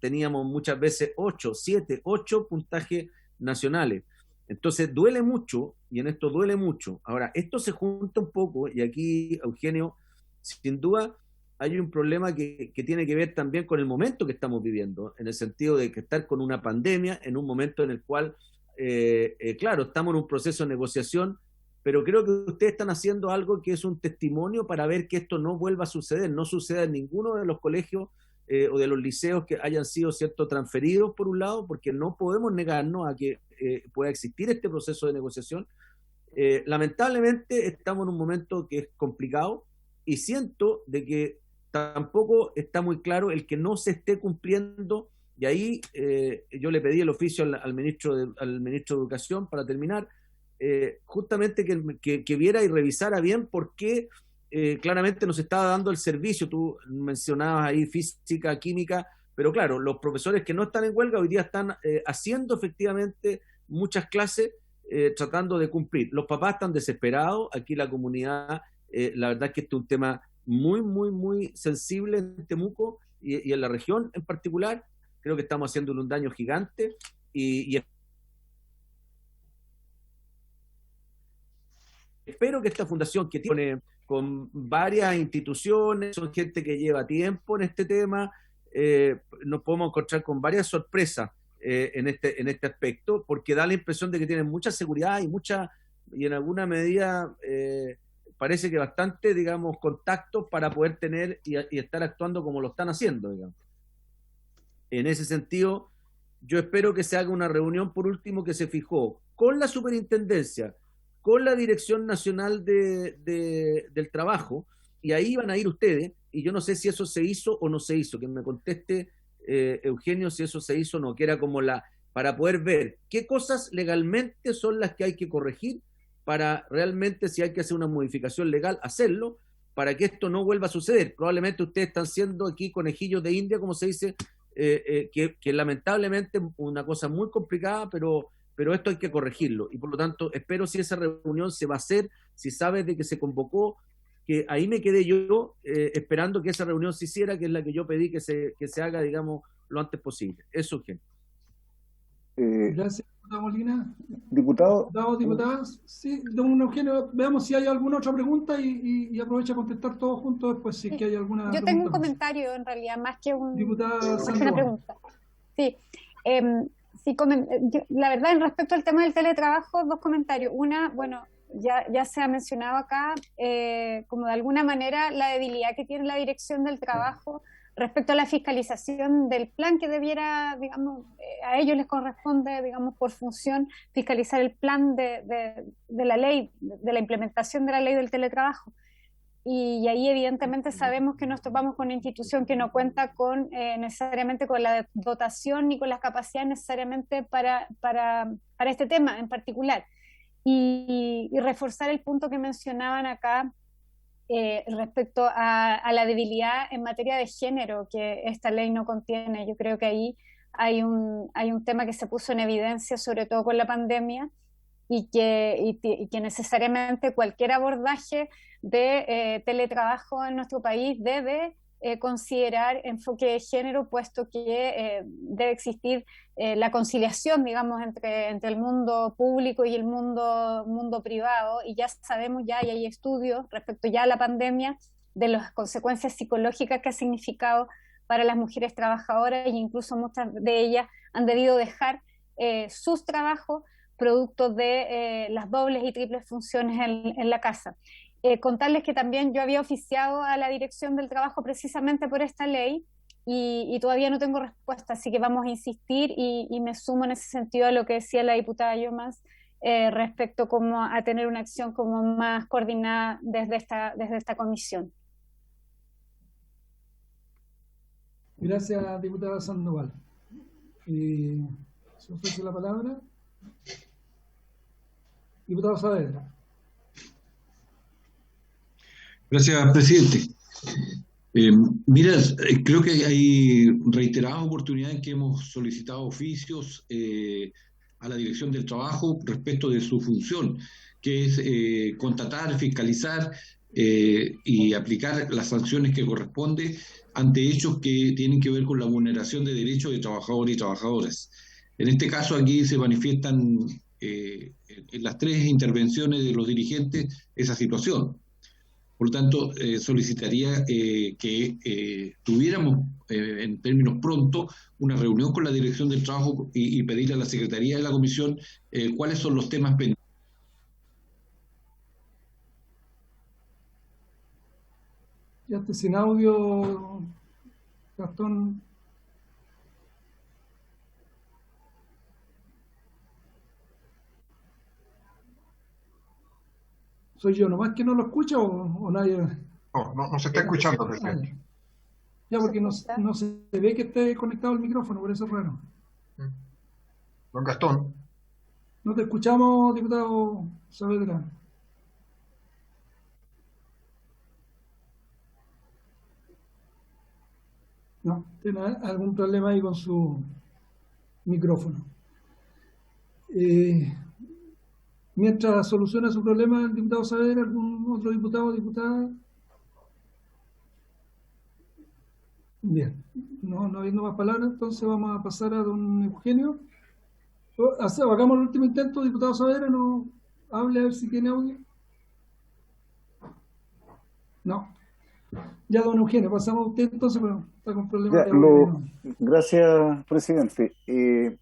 teníamos muchas veces 8, 7, 8 puntajes nacionales. Entonces duele mucho, y en esto duele mucho. Ahora, esto se junta un poco, y aquí, Eugenio, sin duda hay un problema que tiene que ver también con el momento que estamos viviendo, en el sentido de que estar con una pandemia en un momento en el cual, claro, estamos en un proceso de negociación, pero creo que ustedes están haciendo algo que es un testimonio para ver que esto no vuelva a suceder, no suceda en ninguno de los colegios o de los liceos que hayan sido, ¿cierto?, transferidos por un lado, porque no podemos negarnos a que pueda existir este proceso de negociación. Lamentablemente estamos en un momento que es complicado, y siento de que tampoco está muy claro el que no se esté cumpliendo, y ahí yo le pedí el oficio al ministro de Educación, para terminar, justamente que viera y revisara bien por qué claramente nos estaba dando el servicio. Tú mencionabas ahí física, química, pero claro, los profesores que no están en huelga hoy día están haciendo efectivamente muchas clases, tratando de cumplir. Los papás están desesperados, aquí la comunidad, la verdad es que este es un tema muy, muy, muy sensible en Temuco y en la región en particular. Creo que estamos haciéndole un daño gigante, y espero que esta fundación, que tiene con varias instituciones, son gente que lleva tiempo en este tema, nos podemos encontrar con varias sorpresas en este aspecto, porque da la impresión de que tienen mucha seguridad y en alguna medida parece que bastante, digamos, contactos para poder tener y estar actuando como lo están haciendo, digamos. En ese sentido, yo espero que se haga una reunión, por último, que se fijó con la superintendencia, con la Dirección Nacional del Trabajo, y ahí van a ir ustedes, y yo no sé si eso se hizo o no se hizo, que me conteste Eugenio si eso se hizo o no, que era como para poder ver qué cosas legalmente son las que hay que corregir, para realmente, si hay que hacer una modificación legal, hacerlo, para que esto no vuelva a suceder. Probablemente ustedes están siendo aquí conejillos de India, como se dice, que lamentablemente es una cosa muy complicada, pero esto hay que corregirlo, y por lo tanto espero, si esa reunión se va a hacer, si sabes de que se convocó, que ahí me quedé yo esperando que esa reunión se hiciera, que es la que yo pedí que se haga, digamos, lo antes posible. Eso, Eugenio. Gracias, diputado Molina. Diputadas. Sí, don Eugenio, veamos si hay alguna otra pregunta y aprovecha a contestar todos juntos después, si es que hay alguna pregunta. Yo tengo un comentario, en realidad, más que una pregunta. Sí. La verdad, respecto al tema del teletrabajo, 2 comentarios. Una, bueno, ya se ha mencionado acá, como de alguna manera la debilidad que tiene la Dirección del Trabajo respecto a la fiscalización del plan que debiera, digamos, a ellos les corresponde, digamos, por función, fiscalizar el plan de la ley, de la implementación de la ley del teletrabajo. Y ahí evidentemente sabemos que nos topamos con una institución que no cuenta con necesariamente con la dotación ni con las capacidades necesariamente para este tema en particular. Y reforzar el punto que mencionaban acá respecto a la debilidad en materia de género que esta ley no contiene. Yo creo que ahí hay un tema que se puso en evidencia, sobre todo con la pandemia, y que necesariamente cualquier abordaje de teletrabajo en nuestro país debe considerar enfoque de género, puesto que debe existir la conciliación, digamos, entre el mundo público y el mundo privado, y ya sabemos y hay estudios respecto ya a la pandemia de las consecuencias psicológicas que ha significado para las mujeres trabajadoras, e incluso muchas de ellas han debido dejar sus trabajos producto de las dobles y triples funciones en la casa. Contarles que también yo había oficiado a la Dirección del Trabajo precisamente por esta ley y todavía no tengo respuesta, así que vamos a insistir y me sumo en ese sentido a lo que decía la diputada Llomas respecto como a tener una acción como más coordinada desde esta comisión. Gracias, diputada Sandoval. ¿Se ofrece la palabra? Diputado Saavedra. Gracias, presidente. Mira, creo que hay reiteradas oportunidades en que hemos solicitado oficios a la Dirección del Trabajo respecto de su función, que es constatar, fiscalizar y aplicar las sanciones que corresponde ante hechos que tienen que ver con la vulneración de derechos de trabajadores y trabajadoras. En este caso aquí se manifiestan en las tres intervenciones de los dirigentes esa situación. Por lo tanto, solicitaría que tuviéramos en términos pronto una reunión con la Dirección del Trabajo y pedirle a la Secretaría de la Comisión cuáles son los temas pendientes. Ya está sin audio, Gastón. ¿Soy yo nomás que no lo escucha o nadie? No se está escuchando, presidente. Ya, porque no se ve que esté conectado el micrófono, por eso es raro. Don Gastón. No te escuchamos, diputado Saavedra. No, tiene algún problema ahí con su micrófono. Mientras soluciona su problema el diputado Saavedra, ¿algún otro diputado o diputada? Bien, no habiendo más palabras, entonces vamos a pasar a don Eugenio. Hagamos el último intento, diputado Saavedra, no hable a ver si tiene audio. No. Ya, don Eugenio, pasamos a usted entonces, pero está con problemas de audio. Gracias, presidente.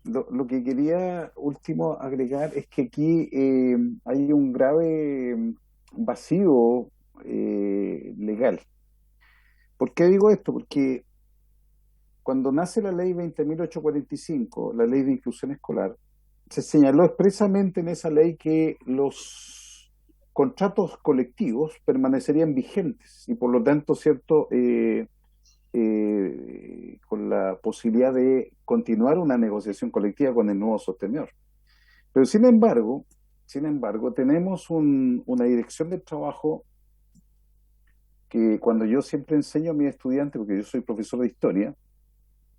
Lo que quería último agregar es que aquí hay un grave vacío legal. ¿Por qué digo esto? Porque cuando nace la ley 20.845, la ley de inclusión escolar, se señaló expresamente en esa ley que los contratos colectivos permanecerían vigentes y por lo tanto, cierto, con la posibilidad de continuar una negociación colectiva con el nuevo sostenedor. Pero sin embargo, tenemos una dirección del trabajo que cuando yo siempre enseño a mis estudiantes, porque yo soy profesor de historia,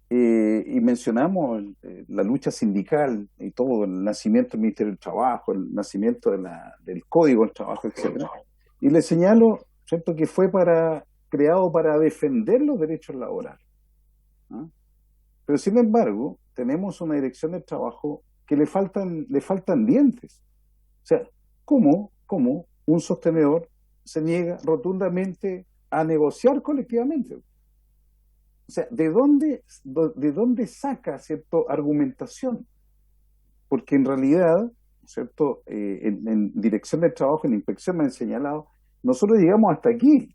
y mencionamos la lucha sindical y todo, el nacimiento del Ministerio del Trabajo, el nacimiento del Código del Trabajo, etc. Y le señalo, ¿cierto?, que fue creado para defender los derechos laborales. ¿Ah? Pero sin embargo, tenemos una dirección del trabajo que le faltan dientes. O sea, ¿cómo un sostenedor se niega rotundamente a negociar colectivamente? O sea, ¿de dónde saca, cierto, argumentación? Porque en realidad, ¿cierto?, en dirección del trabajo, en inspección me han señalado, nosotros llegamos hasta aquí.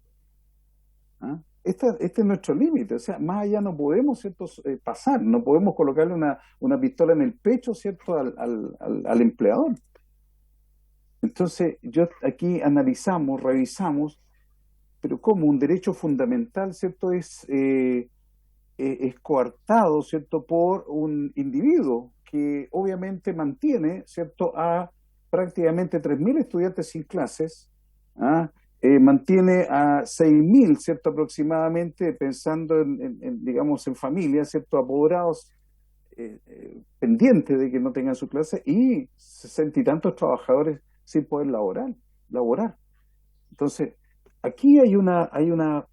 ¿Ah? Este es nuestro límite, o sea, más allá no podemos, ¿cierto?, pasar, no podemos colocarle una pistola en el pecho, ¿cierto?, al empleador. Entonces, aquí analizamos, revisamos, pero como un derecho fundamental, ¿cierto?, es coartado, ¿cierto?, por un individuo que obviamente mantiene, ¿cierto?, a prácticamente 3.000 estudiantes sin clases, mantiene a 6.000, ¿cierto?, aproximadamente, pensando digamos, en familias, ¿cierto?, apoderados, pendientes de que no tengan su clase, y 60 y tantos trabajadores sin poder laborar. Entonces, aquí hay una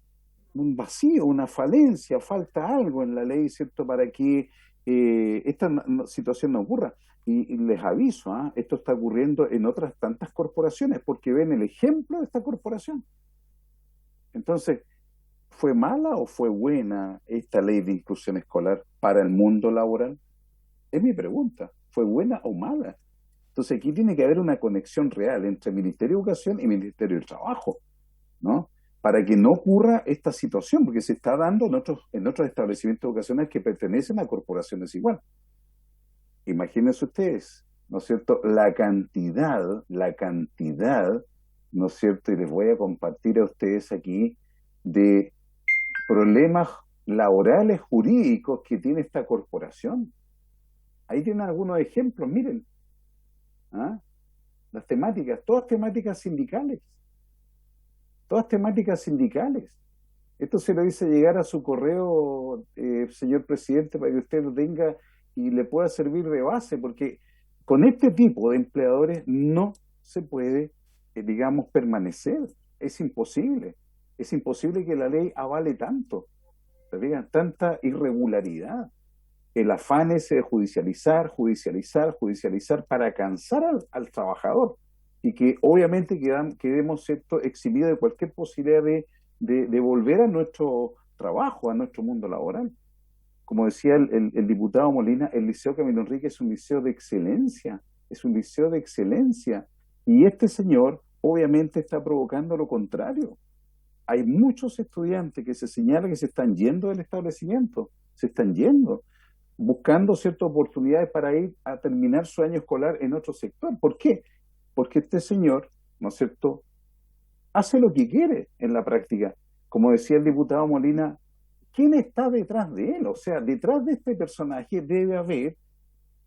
vacío, una falencia, falta algo en la ley, ¿cierto?, para que esta situación no ocurra. Y les aviso, esto está ocurriendo en otras tantas corporaciones, porque ven el ejemplo de esta corporación. Entonces, ¿fue mala o fue buena esta ley de inclusión escolar para el mundo laboral? Es mi pregunta. ¿Fue buena o mala? Entonces, aquí tiene que haber una conexión real entre Ministerio de Educación y Ministerio del Trabajo, ¿no? Para que no ocurra esta situación, porque se está dando en otros establecimientos educacionales que pertenecen a corporaciones igual. Imagínense ustedes, ¿no es cierto?, la cantidad, ¿no es cierto?, y les voy a compartir a ustedes aquí, de problemas laborales jurídicos que tiene esta corporación. Ahí tienen algunos ejemplos, miren. Las temáticas, todas temáticas sindicales. Esto se lo hice llegar a su correo, señor presidente, para que usted lo tenga y le pueda servir de base, porque con este tipo de empleadores no se puede, digamos, permanecer. Es imposible que la ley avale tanto, tanta irregularidad. El afán ese de judicializar para cansar al trabajador, y que obviamente quedemos, ¿cierto?, eximidos de cualquier posibilidad de volver a nuestro trabajo, a nuestro mundo laboral. Como decía el diputado Molina, el Liceo Camilo Enrique es un liceo de excelencia, y este señor obviamente está provocando lo contrario. Hay muchos estudiantes que se señala que se están yendo del establecimiento, buscando ciertas oportunidades para ir a terminar su año escolar en otro sector. ¿Por qué? Porque este señor, ¿no es cierto?, hace lo que quiere en la práctica. Como decía el diputado Molina, ¿quién está detrás de él? O sea, detrás de este personaje debe haber,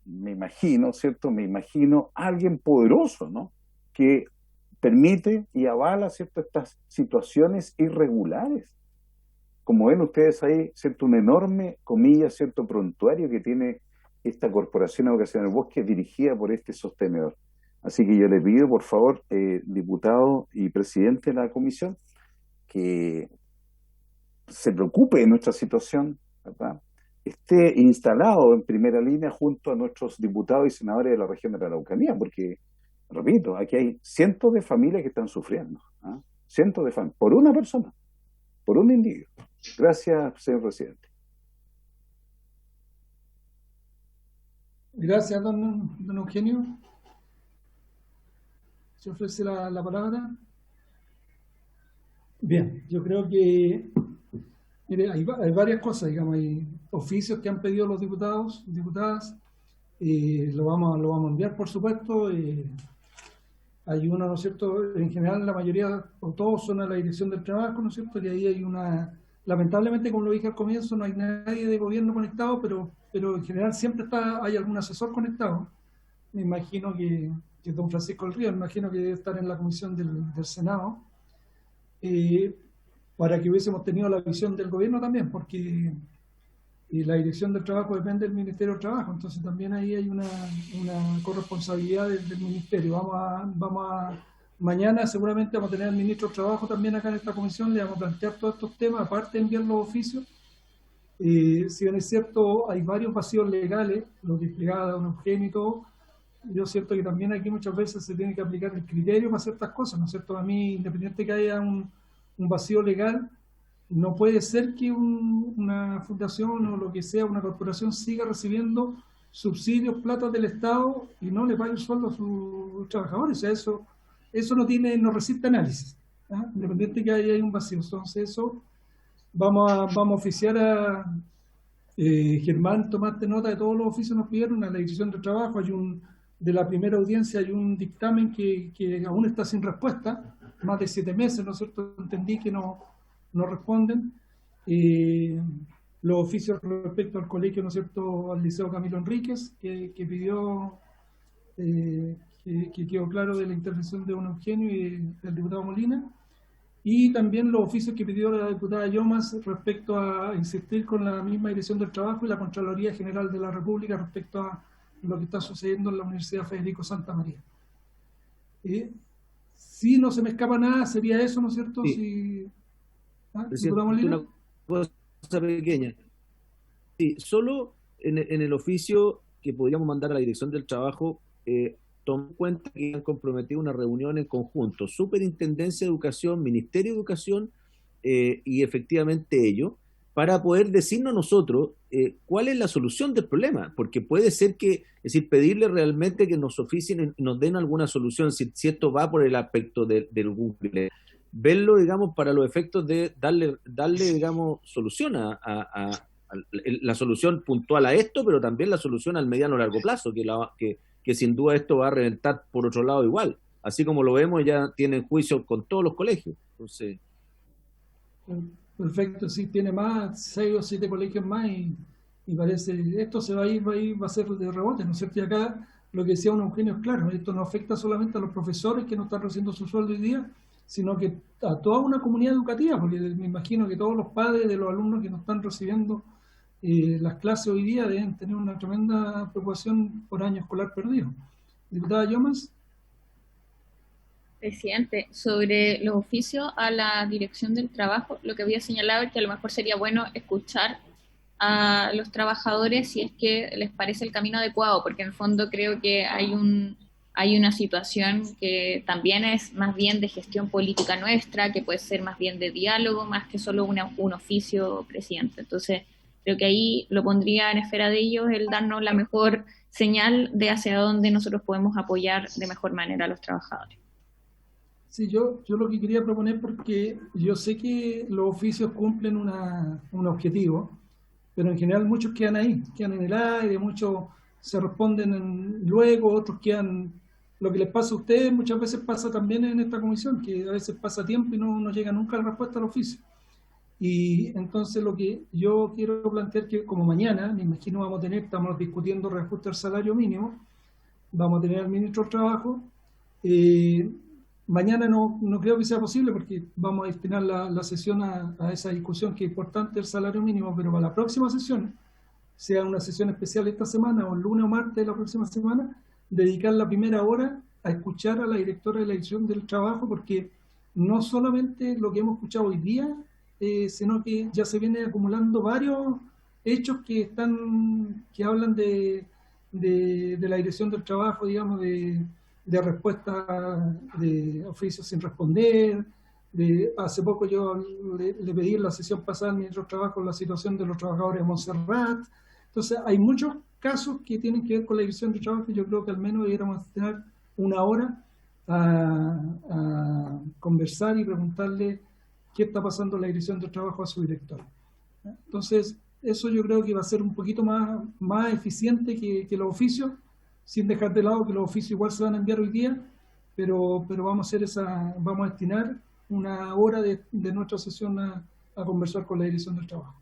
me imagino, ¿cierto?, alguien poderoso, ¿no?, que permite y avala, ¿cierto?, estas situaciones irregulares. Como ven ustedes ahí, ¿cierto?, un enorme, comillas, ¿cierto?, prontuario que tiene esta Corporación Educación del Bosque dirigida por este sostenedor. Así que yo le pido, por favor, diputado y presidente de la comisión, que se preocupe de nuestra situación, ¿verdad?, esté instalado en primera línea junto a nuestros diputados y senadores de la región de la Araucanía, porque, repito, aquí hay cientos de familias que están sufriendo, cientos de familias, por una persona, por un individuo. Gracias, señor presidente. Gracias, don Eugenio. Se ofrece la palabra. Bien, yo creo que mire, hay varias cosas, digamos, hay oficios que han pedido los diputados, diputadas, lo vamos a enviar, por supuesto. Hay uno, ¿no es cierto?, en general la mayoría o todos son a la Dirección del Trabajo, ¿no es cierto?, y ahí hay lamentablemente, como lo dije al comienzo, no hay nadie de gobierno conectado, pero en general siempre hay algún asesor conectado. Me imagino que don Francisco del Río, me imagino que debe estar en la comisión del Senado, para que hubiésemos tenido la visión del gobierno también, porque la Dirección del Trabajo depende del Ministerio del Trabajo, entonces también ahí hay una corresponsabilidad del Ministerio. Mañana seguramente vamos a tener al Ministro del Trabajo también acá en esta comisión, le vamos a plantear todos estos temas, aparte de enviar los oficios. Si bien es cierto, hay varios vacíos legales, los desplegados de don Eugenio y todo. Yo siento que también aquí muchas veces se tiene que aplicar el criterio para ciertas cosas, ¿no es cierto? A mí, independiente que haya un vacío legal, no puede ser que una fundación o lo que sea, una corporación, siga recibiendo subsidios, platas del Estado y no le pague el sueldo a sus trabajadores. O sea, eso no resiste análisis, independiente que haya un vacío. Entonces eso vamos a oficiar a Germán, tomaste nota de todos los oficios nos pidieron a la Dirección de Trabajo. De la primera audiencia hay un dictamen que aún está sin respuesta, más de 7 meses, ¿no es cierto? Entendí que no responden. Los oficios respecto al colegio, ¿no es cierto?, al Liceo Camilo Enríquez, que pidió, que quedó claro de la intervención de don Eugenio y del diputado Molina, y también los oficios que pidió la diputada Yomas respecto a insistir con la misma Dirección del Trabajo y la Contraloría General de la República respecto a lo que está sucediendo en la Universidad Federico Santa María. Si no se me escapa nada, sería eso, ¿no es cierto? Sí. Presidente, una cosa pequeña. Sí, solo en el oficio que podríamos mandar a la Dirección del Trabajo, tomar en cuenta que han comprometido una reunión en conjunto, Superintendencia de Educación, Ministerio de Educación y efectivamente ellos, para poder decirnos nosotros cuál es la solución del problema, porque puede ser que, es decir, pedirle realmente que nos oficien y nos den alguna solución, si esto va por el aspecto del Google, verlo, digamos, para los efectos de darle digamos, solución a la solución puntual a esto, pero también la solución al mediano largo plazo, que sin duda esto va a reventar por otro lado igual. Así como lo vemos, ya tienen juicio con todos los colegios. Entonces... Perfecto, sí, tiene más, 6 o 7 colegios más y parece, esto se va a ser de rebote, ¿no es cierto? Y acá lo que decía don Eugenio es claro, esto no afecta solamente a los profesores que no están recibiendo su sueldo hoy día, sino que a toda una comunidad educativa, porque me imagino que todos los padres de los alumnos que no están recibiendo las clases hoy día deben tener una tremenda preocupación por año escolar perdido. Diputada Llomas. Presidente, sobre los oficios a la Dirección del Trabajo, lo que había señalado es que a lo mejor sería bueno escuchar a los trabajadores si es que les parece el camino adecuado, porque en el fondo creo que hay una situación que también es más bien de gestión política nuestra, que puede ser más bien de diálogo, más que solo un oficio, presidente. Entonces, creo que ahí lo pondría en esfera de ellos el darnos la mejor señal de hacia dónde nosotros podemos apoyar de mejor manera a los trabajadores. Sí, yo lo que quería proponer, porque yo sé que los oficios cumplen un objetivo, pero en general muchos quedan ahí, quedan en el aire, muchos se responden luego, otros quedan... Lo que les pasa a ustedes muchas veces pasa también en esta comisión, que a veces pasa tiempo y no llega nunca la respuesta al oficio. Y entonces lo que yo quiero plantear, que como mañana, me imagino estamos discutiendo reajuste al salario mínimo, vamos a tener al ministro del Trabajo. Mañana no creo que sea posible porque vamos a destinar la sesión a esa discusión, que es importante el salario mínimo, pero para la próxima sesión, sea una sesión especial esta semana o el lunes o martes de la próxima semana, dedicar la primera hora a escuchar a la directora de la Dirección del Trabajo, porque no solamente lo que hemos escuchado hoy día, sino que ya se vienen acumulando varios hechos que hablan de la Dirección del Trabajo, digamos, de respuesta de oficios sin responder. Hace poco yo le pedí en la sesión pasada al ministro del Trabajo la situación de los trabajadores de Montserrat. Entonces hay muchos casos que tienen que ver con la Dirección del Trabajo, y yo creo que al menos debiéramos tener una hora a conversar y preguntarle qué está pasando en la Dirección del Trabajo a su director. Entonces eso yo creo que va a ser un poquito más eficiente que los oficios, sin dejar de lado que los oficios igual se van a enviar hoy día, pero vamos a destinar una hora de nuestra sesión a conversar con la Dirección del Trabajo.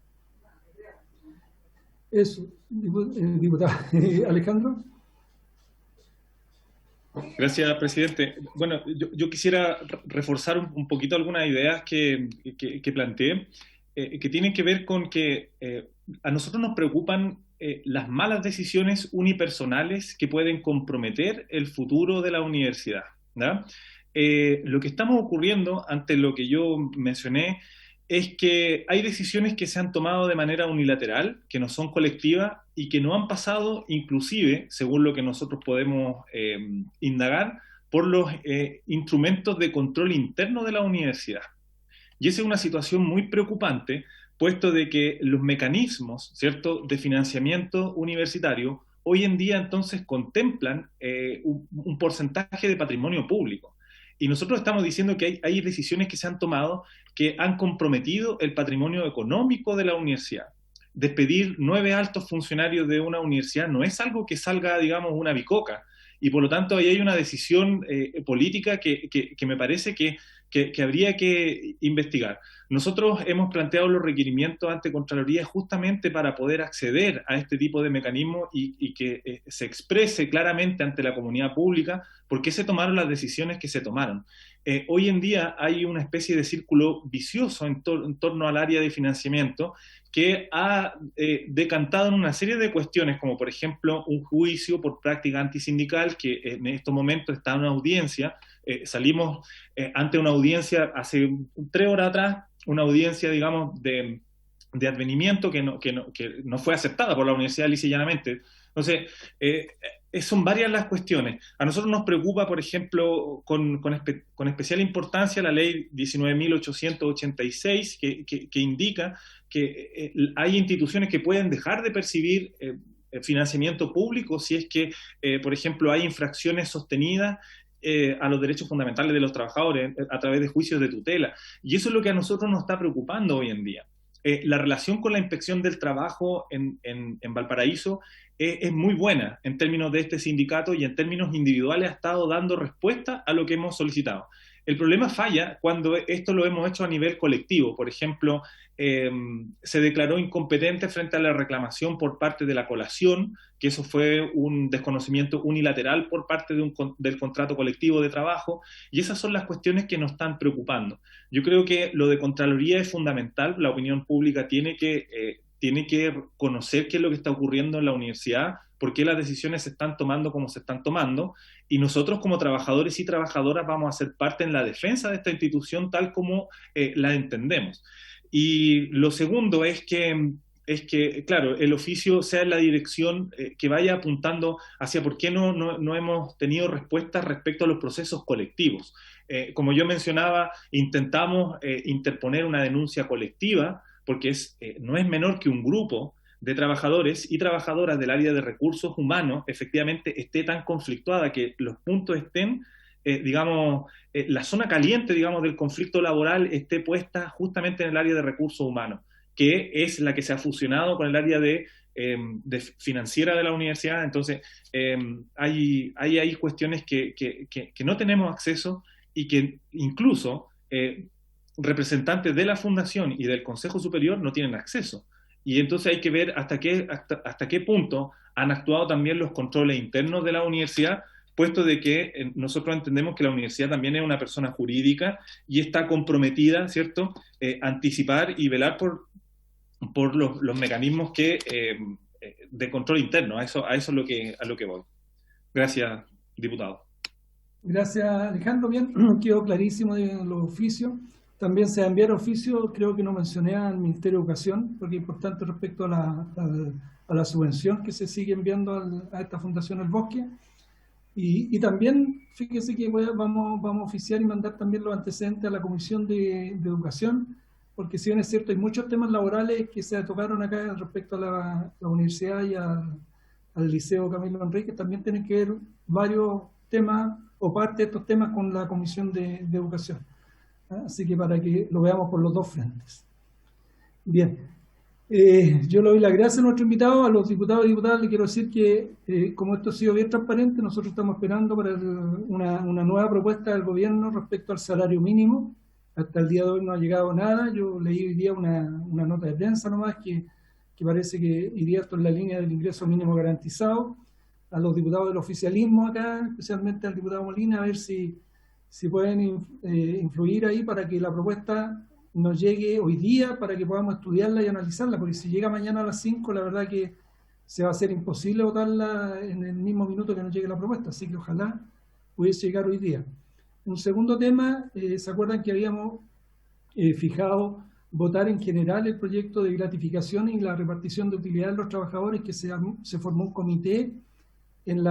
Eso, diputada. Alejandro. Gracias, presidente. Bueno, yo quisiera reforzar un poquito algunas ideas que planteé, que tienen que ver con que a nosotros nos preocupan las malas decisiones unipersonales que pueden comprometer el futuro de la universidad, ¿no? Lo que estamos ocurriendo, ante lo que yo mencioné, es que hay decisiones que se han tomado de manera unilateral, que no son colectivas y que no han pasado, inclusive, según lo que nosotros podemos indagar, por los instrumentos de control interno de la universidad. Y esa es una situación muy preocupante, puesto de que los mecanismos, ¿cierto?, de financiamiento universitario hoy en día entonces contemplan un porcentaje de patrimonio público. Y nosotros estamos diciendo que hay decisiones que se han tomado que han comprometido el patrimonio económico de la universidad. Despedir 9 altos funcionarios de una universidad no es algo que salga, digamos, una bicoca. Y por lo tanto ahí hay una decisión política que me parece que habría que investigar. Nosotros hemos planteado los requerimientos ante Contraloría justamente para poder acceder a este tipo de mecanismos y que se exprese claramente ante la comunidad pública por qué se tomaron las decisiones que se tomaron. Hoy en día hay una especie de círculo vicioso en torno al área de financiamiento que ha decantado en una serie de cuestiones, como por ejemplo un juicio por práctica antisindical que en estos momentos está en una audiencia. Salimos ante una audiencia hace 3 horas atrás audiencia, digamos, de advenimiento que no fue aceptada por la universidad lisa y llanamente. Entonces, son varias las cuestiones. A nosotros nos preocupa, por ejemplo, con especial importancia la ley 19.886, que indica que hay instituciones que pueden dejar de percibir financiamiento público si es que, por ejemplo, hay infracciones sostenidas a los derechos fundamentales de los trabajadores a través de juicios de tutela. Y eso es lo que a nosotros nos está preocupando hoy en día. La relación con la inspección del trabajo en Valparaíso es muy buena en términos de este sindicato, y en términos individuales ha estado dando respuesta a lo que hemos solicitado. El problema falla cuando esto lo hemos hecho a nivel colectivo. Por ejemplo, se declaró incompetente frente a la reclamación por parte de la colación, que eso fue un desconocimiento unilateral por parte del contrato colectivo de trabajo, y esas son las cuestiones que nos están preocupando. Yo creo que lo de Contraloría es fundamental. La opinión pública tiene que conocer qué es lo que está ocurriendo en la universidad, por qué las decisiones se están tomando como se están tomando, y nosotros como trabajadores y trabajadoras vamos a ser parte en la defensa de esta institución tal como la entendemos. Y lo segundo es que, claro, el oficio sea en la dirección que vaya apuntando hacia por qué no hemos tenido respuestas respecto a los procesos colectivos. Como yo mencionaba, intentamos interponer una denuncia colectiva, porque no es menor que un grupo de trabajadores y trabajadoras del área de recursos humanos efectivamente esté tan conflictuada, que los puntos estén, la zona caliente, digamos, del conflicto laboral esté puesta justamente en el área de recursos humanos, que es la que se ha fusionado con el área de financiera de la universidad. Entonces, hay cuestiones que no tenemos acceso, y que incluso representantes de la Fundación y del Consejo Superior no tienen acceso. Y entonces hay que ver hasta qué punto han actuado también los controles internos de la universidad, puesto de que nosotros entendemos que la universidad también es una persona jurídica y está comprometida, ¿cierto?, anticipar y velar por los mecanismos de control interno. A eso es a lo que voy. Gracias, diputado. Gracias, Alejandro. Bien, quedó clarísimo de los oficios. También se va a enviar oficio, creo que no mencioné, al Ministerio de Educación, porque es importante respecto a la subvención que se sigue enviando a esta Fundación El Bosque. Y también, fíjese que vamos a oficiar y mandar también los antecedentes a la Comisión de Educación, porque si bien es cierto, hay muchos temas laborales que se tocaron acá respecto a la universidad y al Liceo Camilo Enríquez, también tienen que ver varios temas o parte de estos temas con la Comisión de Educación. Así que para que lo veamos por los dos frentes. Bien, yo le doy las gracias a nuestro invitado, a los diputados y diputadas. Le quiero decir que, como esto ha sido bien transparente, nosotros estamos esperando para una nueva propuesta del gobierno respecto al salario mínimo. Hasta el día de hoy no ha llegado nada. Yo leí hoy día una nota de prensa nomás que parece que iría esto en la línea del ingreso mínimo garantizado. A los diputados del oficialismo acá, especialmente al diputado Molina, a ver si pueden influir ahí para que la propuesta nos llegue hoy día, para que podamos estudiarla y analizarla, porque si llega mañana a las 5, la verdad que se va a hacer imposible votarla en el mismo minuto que nos llegue la propuesta, así que ojalá pudiese llegar hoy día. Un segundo tema, ¿se acuerdan que habíamos fijado votar en general el proyecto de gratificación y la repartición de utilidades de los trabajadores, que se formó un comité en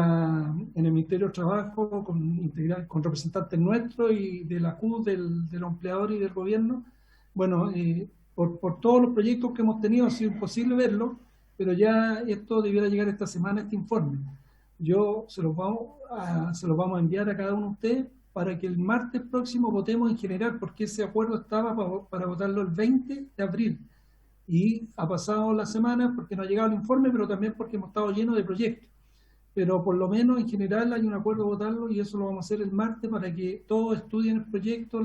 el Ministerio de Trabajo con representantes nuestros y de la CUT, de los empleadores y del gobierno? Bueno, por todos los proyectos que hemos tenido ha sido imposible verlo, pero ya esto debiera llegar esta semana, este informe. Yo se los vamos a enviar a cada uno de ustedes para que el martes próximo votemos en general, porque ese acuerdo estaba para votarlo el 20 de abril. Y ha pasado la semana porque no ha llegado el informe, pero también porque hemos estado llenos de proyectos. Pero por lo menos en general hay un acuerdo de votarlo, y eso lo vamos a hacer el martes para que todos estudien el proyecto,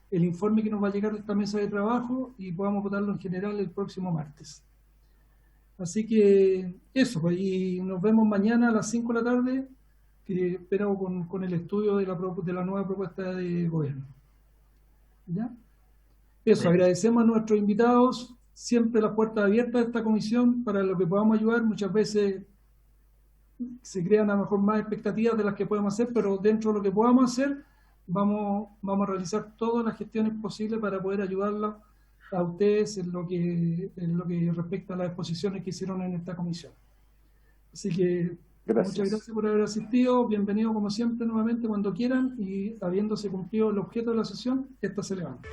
el informe que nos va a llegar de esta mesa de trabajo, y podamos votarlo en general el próximo martes. Así que eso, pues, y nos vemos mañana a las 5 de la tarde, que espero con el estudio de la nueva propuesta de gobierno. ¿Ya? Eso, agradecemos a nuestros invitados, siempre las puertas abiertas de esta comisión para lo que podamos ayudar. Muchas veces se crean a lo mejor más expectativas de las que podemos hacer, pero dentro de lo que podamos hacer, vamos a realizar todas las gestiones posibles para poder ayudarla a ustedes en lo que respecta a las exposiciones que hicieron en esta comisión. Así que muchas gracias por haber asistido, bienvenido como siempre nuevamente cuando quieran, y habiéndose cumplido el objeto de la sesión, esta se levanta.